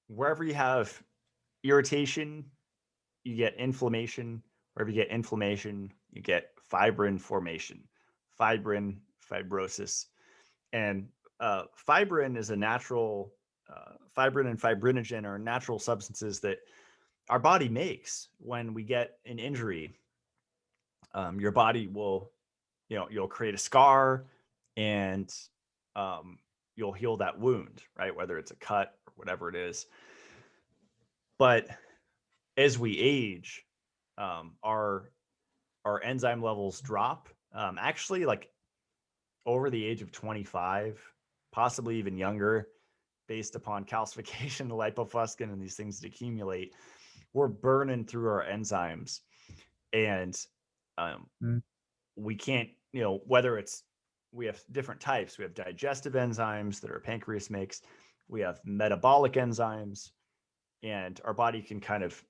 wherever you have irritation, you get inflammation. Wherever you get inflammation, you get fibrin formation, fibrosis. And fibrin is a natural, fibrin and fibrinogen are natural substances that our body makes when we get an injury. Your body will, you'll create a scar and you'll heal that wound, right? Whether it's a cut or whatever it is. But as we age, our enzyme levels drop. Actually, like over the age of 25, possibly even younger, based upon calcification, the lipofuscin, and these things that accumulate, we're burning through our enzymes, and we can't, whether it's, we have different types. We have digestive enzymes that our pancreas makes. We have metabolic enzymes, and our body can kind of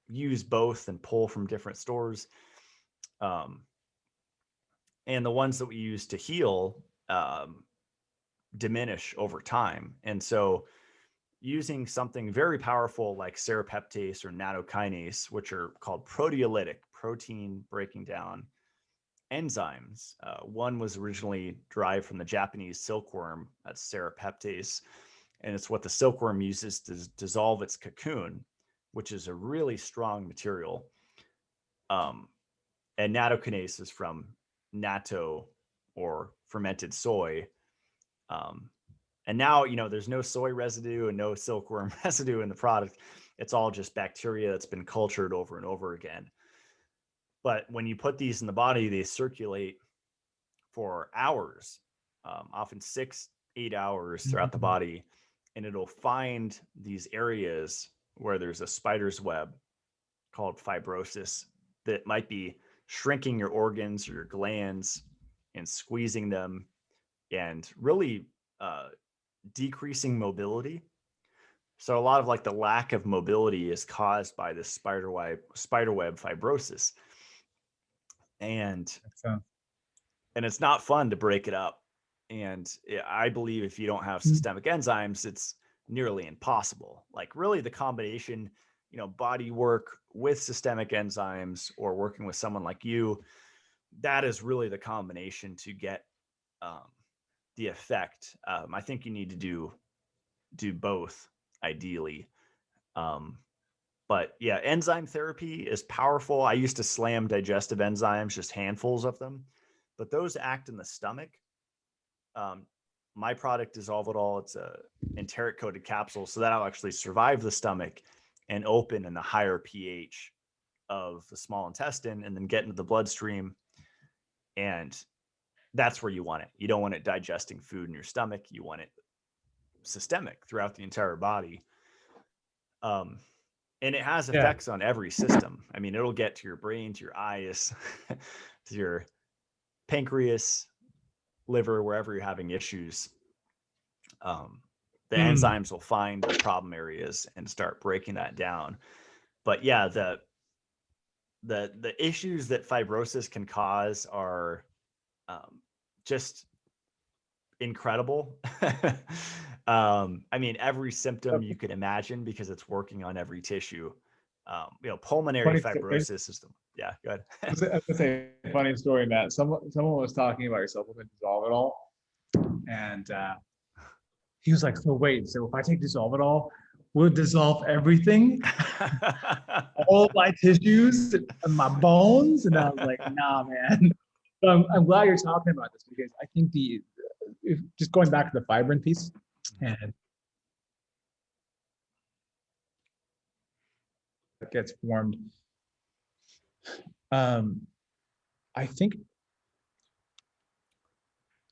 use both and pull from different stores. And the ones that we use to heal diminish over time. And so using something very powerful like serrapeptase or nattokinase, which are called proteolytic, protein breaking down enzymes. One was originally derived from the Japanese silkworm, that's serrapeptase, and it's what the silkworm uses to dissolve its cocoon, which is a really strong material. And nattokinase is from natto, or fermented soy. And now, there's no soy residue and no silkworm residue in the product. It's all just bacteria that's been cultured over and over again. But when you put these in the body, they circulate for hours, often 6-8 hours throughout the body. And it'll find these areas where there's a spider's web called fibrosis that might be shrinking your organs or your glands and squeezing them and really decreasing mobility. So a lot of like the lack of mobility is caused by this spiderweb fibrosis. And it's not fun to break it up. And I believe if you don't have systemic enzymes, it's nearly impossible. Like really the combination, body work with systemic enzymes or working with someone like you, that is really the combination to get the effect. I think you need to do both ideally. But yeah, enzyme therapy is powerful. I used to slam digestive enzymes, just handfuls of them, but those act in the stomach. My product, Dissolve It All, it's a enteric coated capsule, so that'll actually survive the stomach and open in the higher pH of the small intestine and then get into the bloodstream. And that's where you want it. You don't want it digesting food in your stomach. You want it systemic throughout the entire body. And it has effects on every system. I mean, it'll get to your brain, to your eyes, to your pancreas, liver, wherever you're having issues. The enzymes will find the problem areas and start breaking that down. But yeah, the issues that fibrosis can cause are just incredible. I mean, every symptom you could imagine because it's working on every tissue. Pulmonary fibrosis is yeah, go ahead. I was gonna say a funny story, Matt. Someone was talking about your supplement Dissolve It All, and he was like, "So wait, so if I take Dissolve It All, will dissolve everything, all my tissues and my bones. And I was like, nah, man. So I'm glad you're talking about this, because I think just going back to the fibrin piece, and it gets formed. I think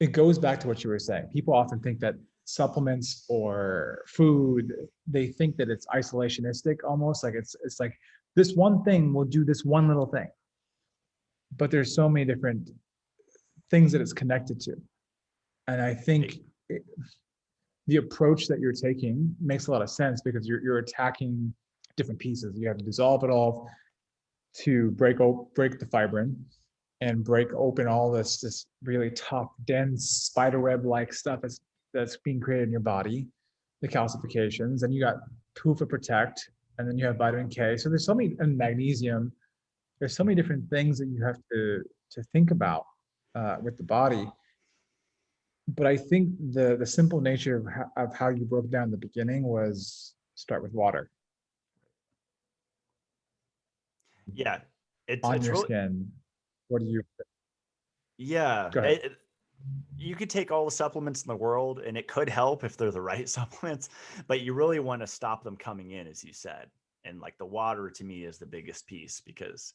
it goes back to what you were saying. People often think that supplements or food, they think that it's isolationistic, almost like it's like this one thing will do this one little thing. But there's so many different things that it's connected to. And I think the approach that you're taking makes a lot of sense, because you're attacking different pieces. You have to dissolve it all to break the fibrin and break open all this really tough, dense spiderweb like stuff that's being created in your body, the calcifications. And you got PUFA protect, and then you have vitamin K. So there's so many, and magnesium. There's so many different things that you have to think about with the body. But I think the simple nature of how you broke down the beginning was start with water. Yeah, On it's your really, skin. What do you? yeah. Go ahead. You could take all the supplements in the world, and it could help if they're the right supplements, but you really want to stop them coming in, as you said. And like the water to me is the biggest piece, because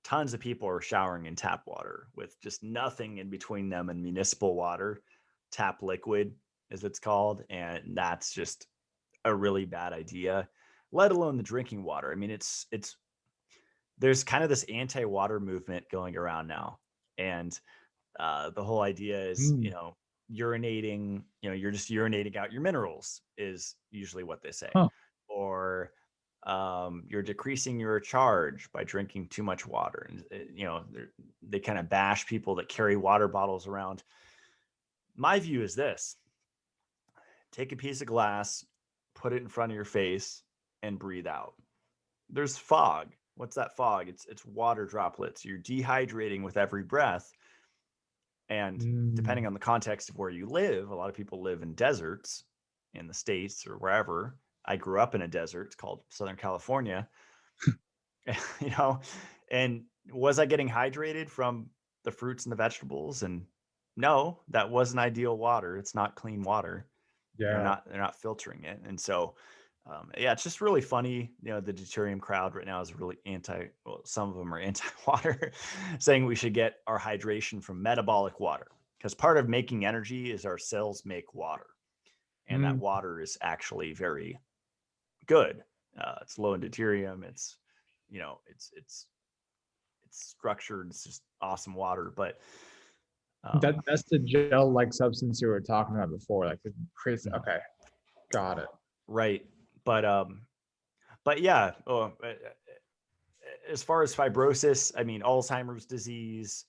tons of people are showering in tap water with just nothing in between them and municipal water, tap liquid as it's called. And that's just a really bad idea, let alone the drinking water. I mean, there's kind of this anti-water movement going around now. And the whole idea is, Mm. urinating, you're just urinating out your minerals is usually what they say. Huh. Or you're decreasing your charge by drinking too much water. And, they kind of bash people that carry water bottles around. My view is this: take a piece of glass, put it in front of your face, and breathe out. There's fog. What's that fog? It's water droplets. You're dehydrating with every breath. And depending on the context of where you live, a lot of people live in deserts in the States or wherever. I grew up in a desert called Southern California, and was I getting hydrated from the fruits and the vegetables? And no, that wasn't ideal water. It's not clean water. Yeah. They're not filtering it. And so, yeah, it's just really funny. The deuterium crowd right now is really some of them are anti-water, saying we should get our hydration from metabolic water, because part of making energy is our cells make water. And that water is actually very good. It's low in deuterium. It's structured. It's just awesome water. But That's the gel-like substance you were talking about before, like it creates. Okay, got it. Right. But yeah, as far as fibrosis, I mean, Alzheimer's disease,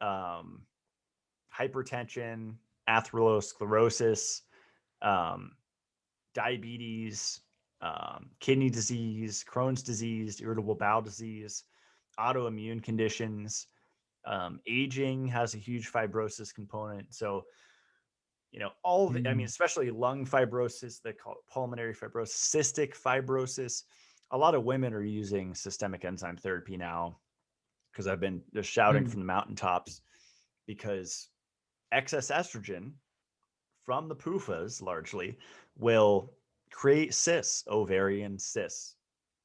hypertension, atherosclerosis, diabetes, kidney disease, Crohn's disease, irritable bowel disease, autoimmune conditions, aging has a huge fibrosis component. So, all of it, I mean, especially lung fibrosis, they call it pulmonary fibrosis, cystic fibrosis. A lot of women are using systemic enzyme therapy now, because I've been just shouting from the mountaintops, because excess estrogen from the PUFAs largely will create cysts, ovarian cysts,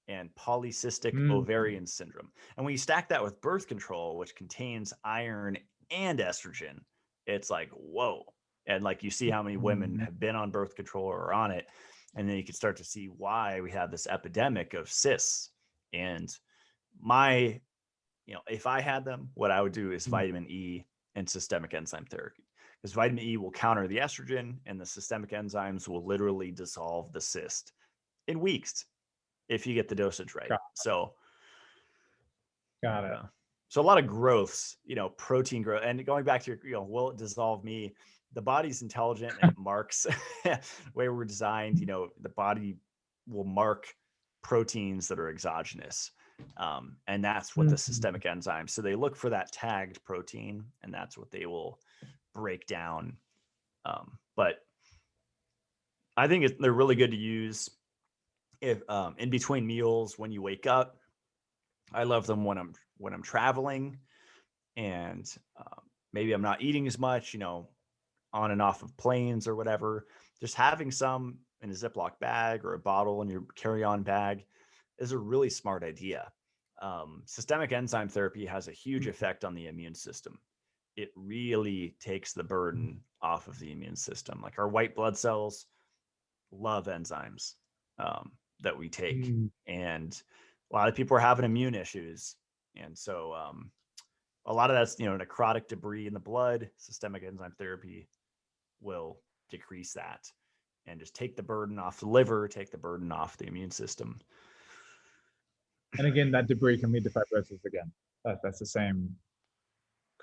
and polycystic ovarian syndrome. And when you stack that with birth control, which contains iron and estrogen, it's like, whoa. And like, you see how many women have been on birth control or are on it. And then you can start to see why we have this epidemic of cysts. And if I had them, what I would do is vitamin E and systemic enzyme therapy, because vitamin E will counter the estrogen, and the systemic enzymes will literally dissolve the cyst in weeks if you get the dosage right. Got it. So a lot of growths, protein growth. And going back to your, will it dissolve me? The body's intelligent, and it marks the way we're designed. The body will mark proteins that are exogenous. And that's what the systemic enzymes. So they look for that tagged protein, and that's what they will break down. But I think they're really good to use. if in between meals, when you wake up. I love them when I'm traveling, and maybe I'm not eating as much, on and off of planes or whatever. Just having some in a Ziploc bag or a bottle in your carry-on bag is a really smart idea. Systemic enzyme therapy has a huge effect on the immune system. It really takes the burden off of the immune system. Like our white blood cells love enzymes that we take, Mm. and a lot of people are having immune issues, and so a lot of that's necrotic debris in the blood. Systemic enzyme therapy will decrease that and just take the burden off the liver, take the burden off the immune system. And again, that debris can lead to fibrosis again. That's the same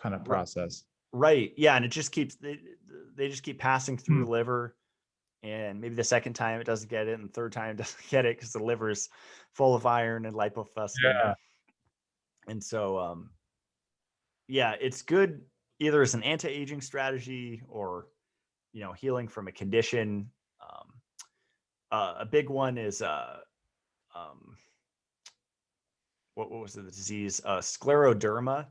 kind of R- process. Right. Yeah. And it just keeps, they just keep passing through Hmm. the liver. And maybe the second time it doesn't get it, and the third time it doesn't get it because the liver's full of iron and lipofuscin. Yeah. And so, yeah, it's good either as an anti-aging strategy or, healing from a condition. A big one is, um, what was the disease? Scleroderma.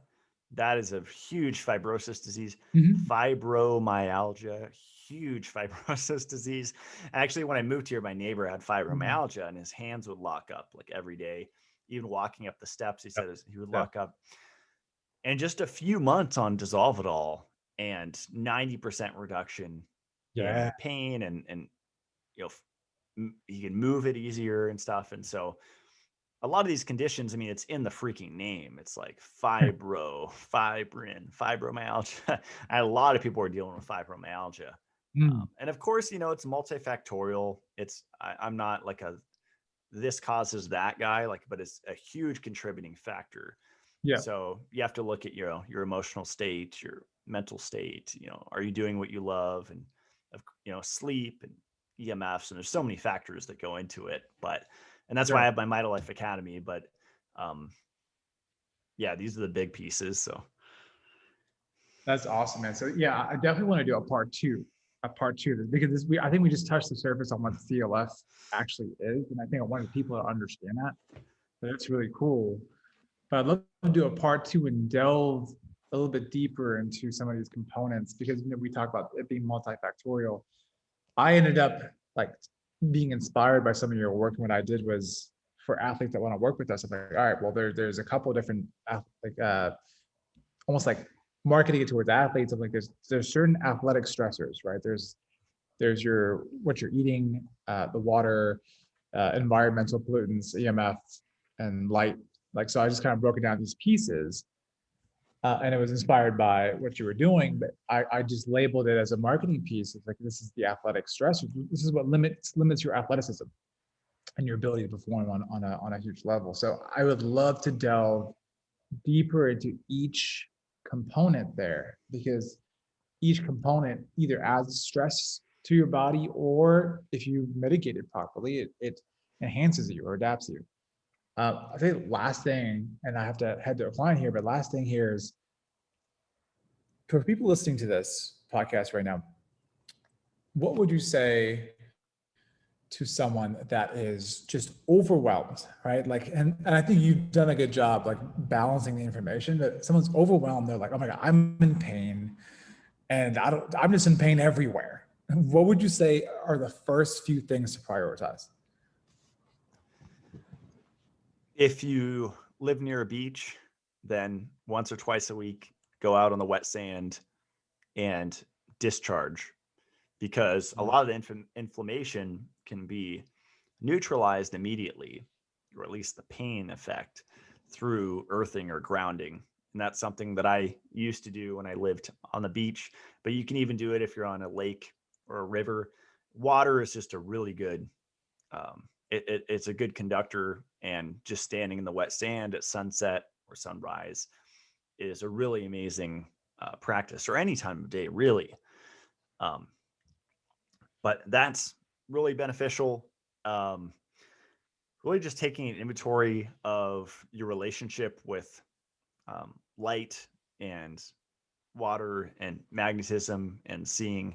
That is a huge fibrosis disease. Mhm. Fibromyalgia, huge fibrosis disease. Actually, when I moved here, my neighbor had Mhm. fibromyalgia and his hands would lock up like every day. Even walking up the steps, he Yep. said he would Yep. lock up. And just a few months on Dissolvedol and 90% reduction in Yeah. pain, and he can move it easier and stuff. And so a lot of these conditions, I mean, it's in the freaking name. It's like fibrin, fibromyalgia. A lot of people are dealing with fibromyalgia. Mm. And of course, it's multifactorial. I'm not like this causes that guy, but it's a huge contributing factor. Yeah. So you have to look at your emotional state, your mental state. Are you doing what you love, and sleep and EMFs, and there's so many factors that go into it. And that's why I Yeah. have my Vital Life Academy. But yeah, these are the big pieces. So That's awesome, man. So yeah, I definitely want to do a part two of this, because I think we just touched the surface on what CLF actually is, and I think I wanted people to understand that. So that's really cool. But I'd love to do a part two and delve a little bit deeper into some of these components, because we talk about it being multifactorial. I ended up like being inspired by some of your work, and what I did was, for athletes that want to work with us, I'm like, all right, well, there's a couple of different almost like marketing it towards athletes. I'm like, there's certain athletic stressors, right? There's what you're eating, the water, environmental pollutants, EMF, and light. Like, so I just kind of broke it down these pieces, and it was inspired by what you were doing. But I just labeled it as a marketing piece. It's like, this is the athletic stressors. This is what limits your athleticism and your ability to perform on a huge level. So I would love to delve deeper into each component there, because each component either adds stress to your body, or if you mitigate it properly, it enhances you or adapts you. I think last thing, and I have to head to a client here, but last thing here is, for people listening to this podcast right now, what would you say to someone that is just overwhelmed, right? Like, and I think you've done a good job like balancing the information, but someone's overwhelmed. They're like, oh my God, I'm in pain, and I'm just in pain everywhere. What would you say are the first few things to prioritize? if you live near a beach, then once or twice a week, go out on the wet sand and discharge, because a lot of the inflammation can be neutralized immediately, or at least the pain effect, through earthing or grounding. And that's something that I used to do when I lived on the beach, but you can even do it if you're on a lake or a river. Water is just a really good, it's a good conductor, and just standing in the wet sand at sunset or sunrise is a really amazing practice, or any time of day, really. Um, but that's really beneficial. Um, Really just taking an inventory of your relationship with light and water and magnetism, and seeing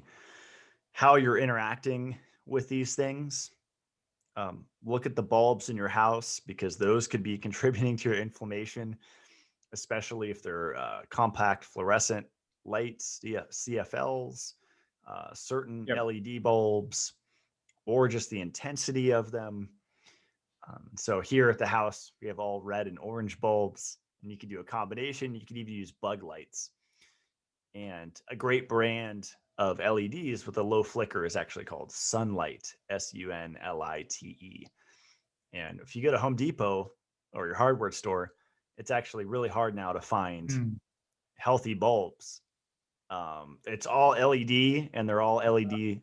how you're interacting with these things. Look at the bulbs in your house, because those could be contributing to your inflammation, especially if they're compact fluorescent lights, CFLs, certain Yep. LED bulbs, or just the intensity of them. So here at the house, we have all red and orange bulbs, and you could do a combination. You could even use bug lights. And a great brand of LEDs with a low flicker is actually called Sunlight, Sunlite. And if you go to Home Depot or your hardware store, it's actually really hard now to find healthy bulbs. It's all LED, and they're all LED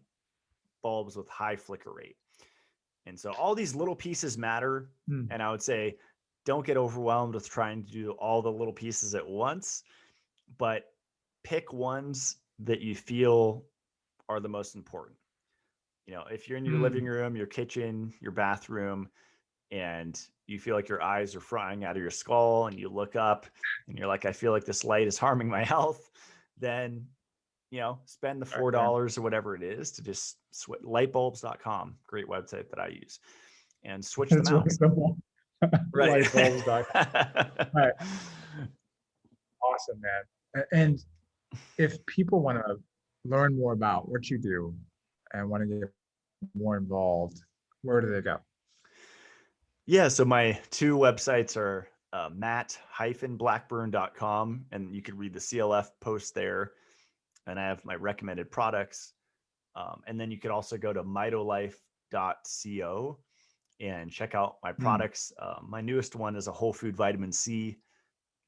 bulbs with high flicker rate. And so all these little pieces matter. And I would say, don't get overwhelmed with trying to do all the little pieces at once, but pick ones that you feel are the most important. You know, if you're in your living room, your kitchen, your bathroom, and you feel like your eyes are frying out of your skull, and you look up and you're like, I feel like this light is harming my health, then, you know, spend the $4 or whatever it is to just switch. Lightbulbs.com, great website that I use, and switch them out. Really simple. Right. Lightbulbs.com. Right. Awesome, man. And if people want to learn more about what you do and want to get more involved, where do they go? Yeah, so my two websites are matt-blackburn.com, and you can read the CLF post there, and I have my recommended products. And then you could also go to mitolife.co and check out my products. My newest one is a whole food vitamin C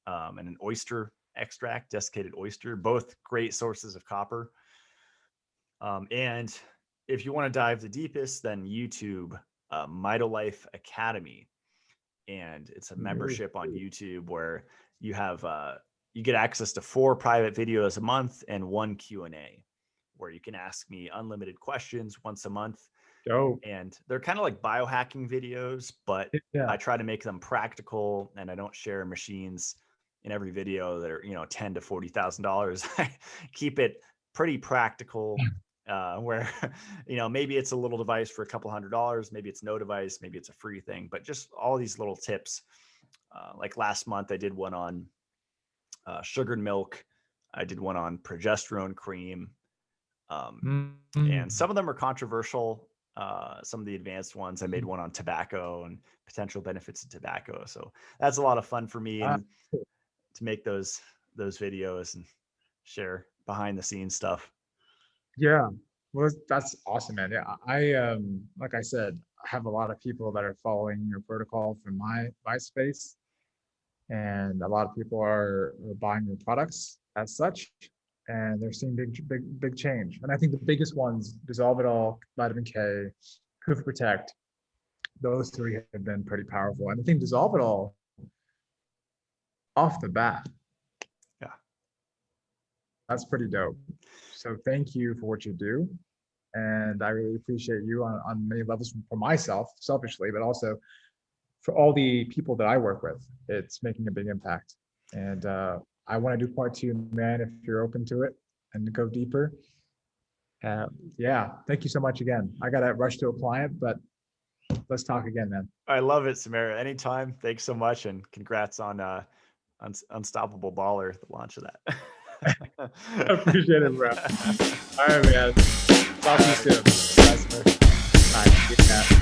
and an oyster extract, desiccated oyster, both great sources of copper. And if you want to dive the deepest, then YouTube, Mitolife Academy. And it's a membership on YouTube where you have you get access to 4 private videos a month and 1 Q&A, where you can ask me unlimited questions once a month. Dope. And they're kind of like biohacking videos, but I try to make them practical, and I don't share machines in every video that are, you know, $10,000 to $40,000. I keep it pretty practical, where, you know, maybe it's a little device for a couple $100, maybe it's no device, maybe it's a free thing, but just all these little tips. Like last month, I did one on sugared milk. I did one on progesterone cream. And some of them are controversial. Some of the advanced ones, I made one on tobacco and potential benefits of tobacco. So that's a lot of fun for me, and to make those videos and share behind the scenes stuff. Yeah, well, that's awesome, man. Yeah, I like I said, I have a lot of people that are following your protocol from my space, and a lot of people are buying your products as such, and they're seeing big change. And I think the biggest ones, Dissolve It All, Vitamin K, Proof Protect, those 3 have been pretty powerful. And I think Dissolve It All, off the bat, that's pretty dope. So thank you for what you do. And I really appreciate you on many levels, for myself, selfishly, but also for all the people that I work with. It's making a big impact. And I want to do part 2, man, if you're open to it, and to go deeper. Yeah, thank you so much again. I got to rush to a client, but let's talk again, man. I love it, Samara. Anytime. Thanks so much. And congrats on Unstoppable Baller, the launch of that. Appreciate it, bro. All right, man. Talk to you soon. Bye, Samara. All right, get that.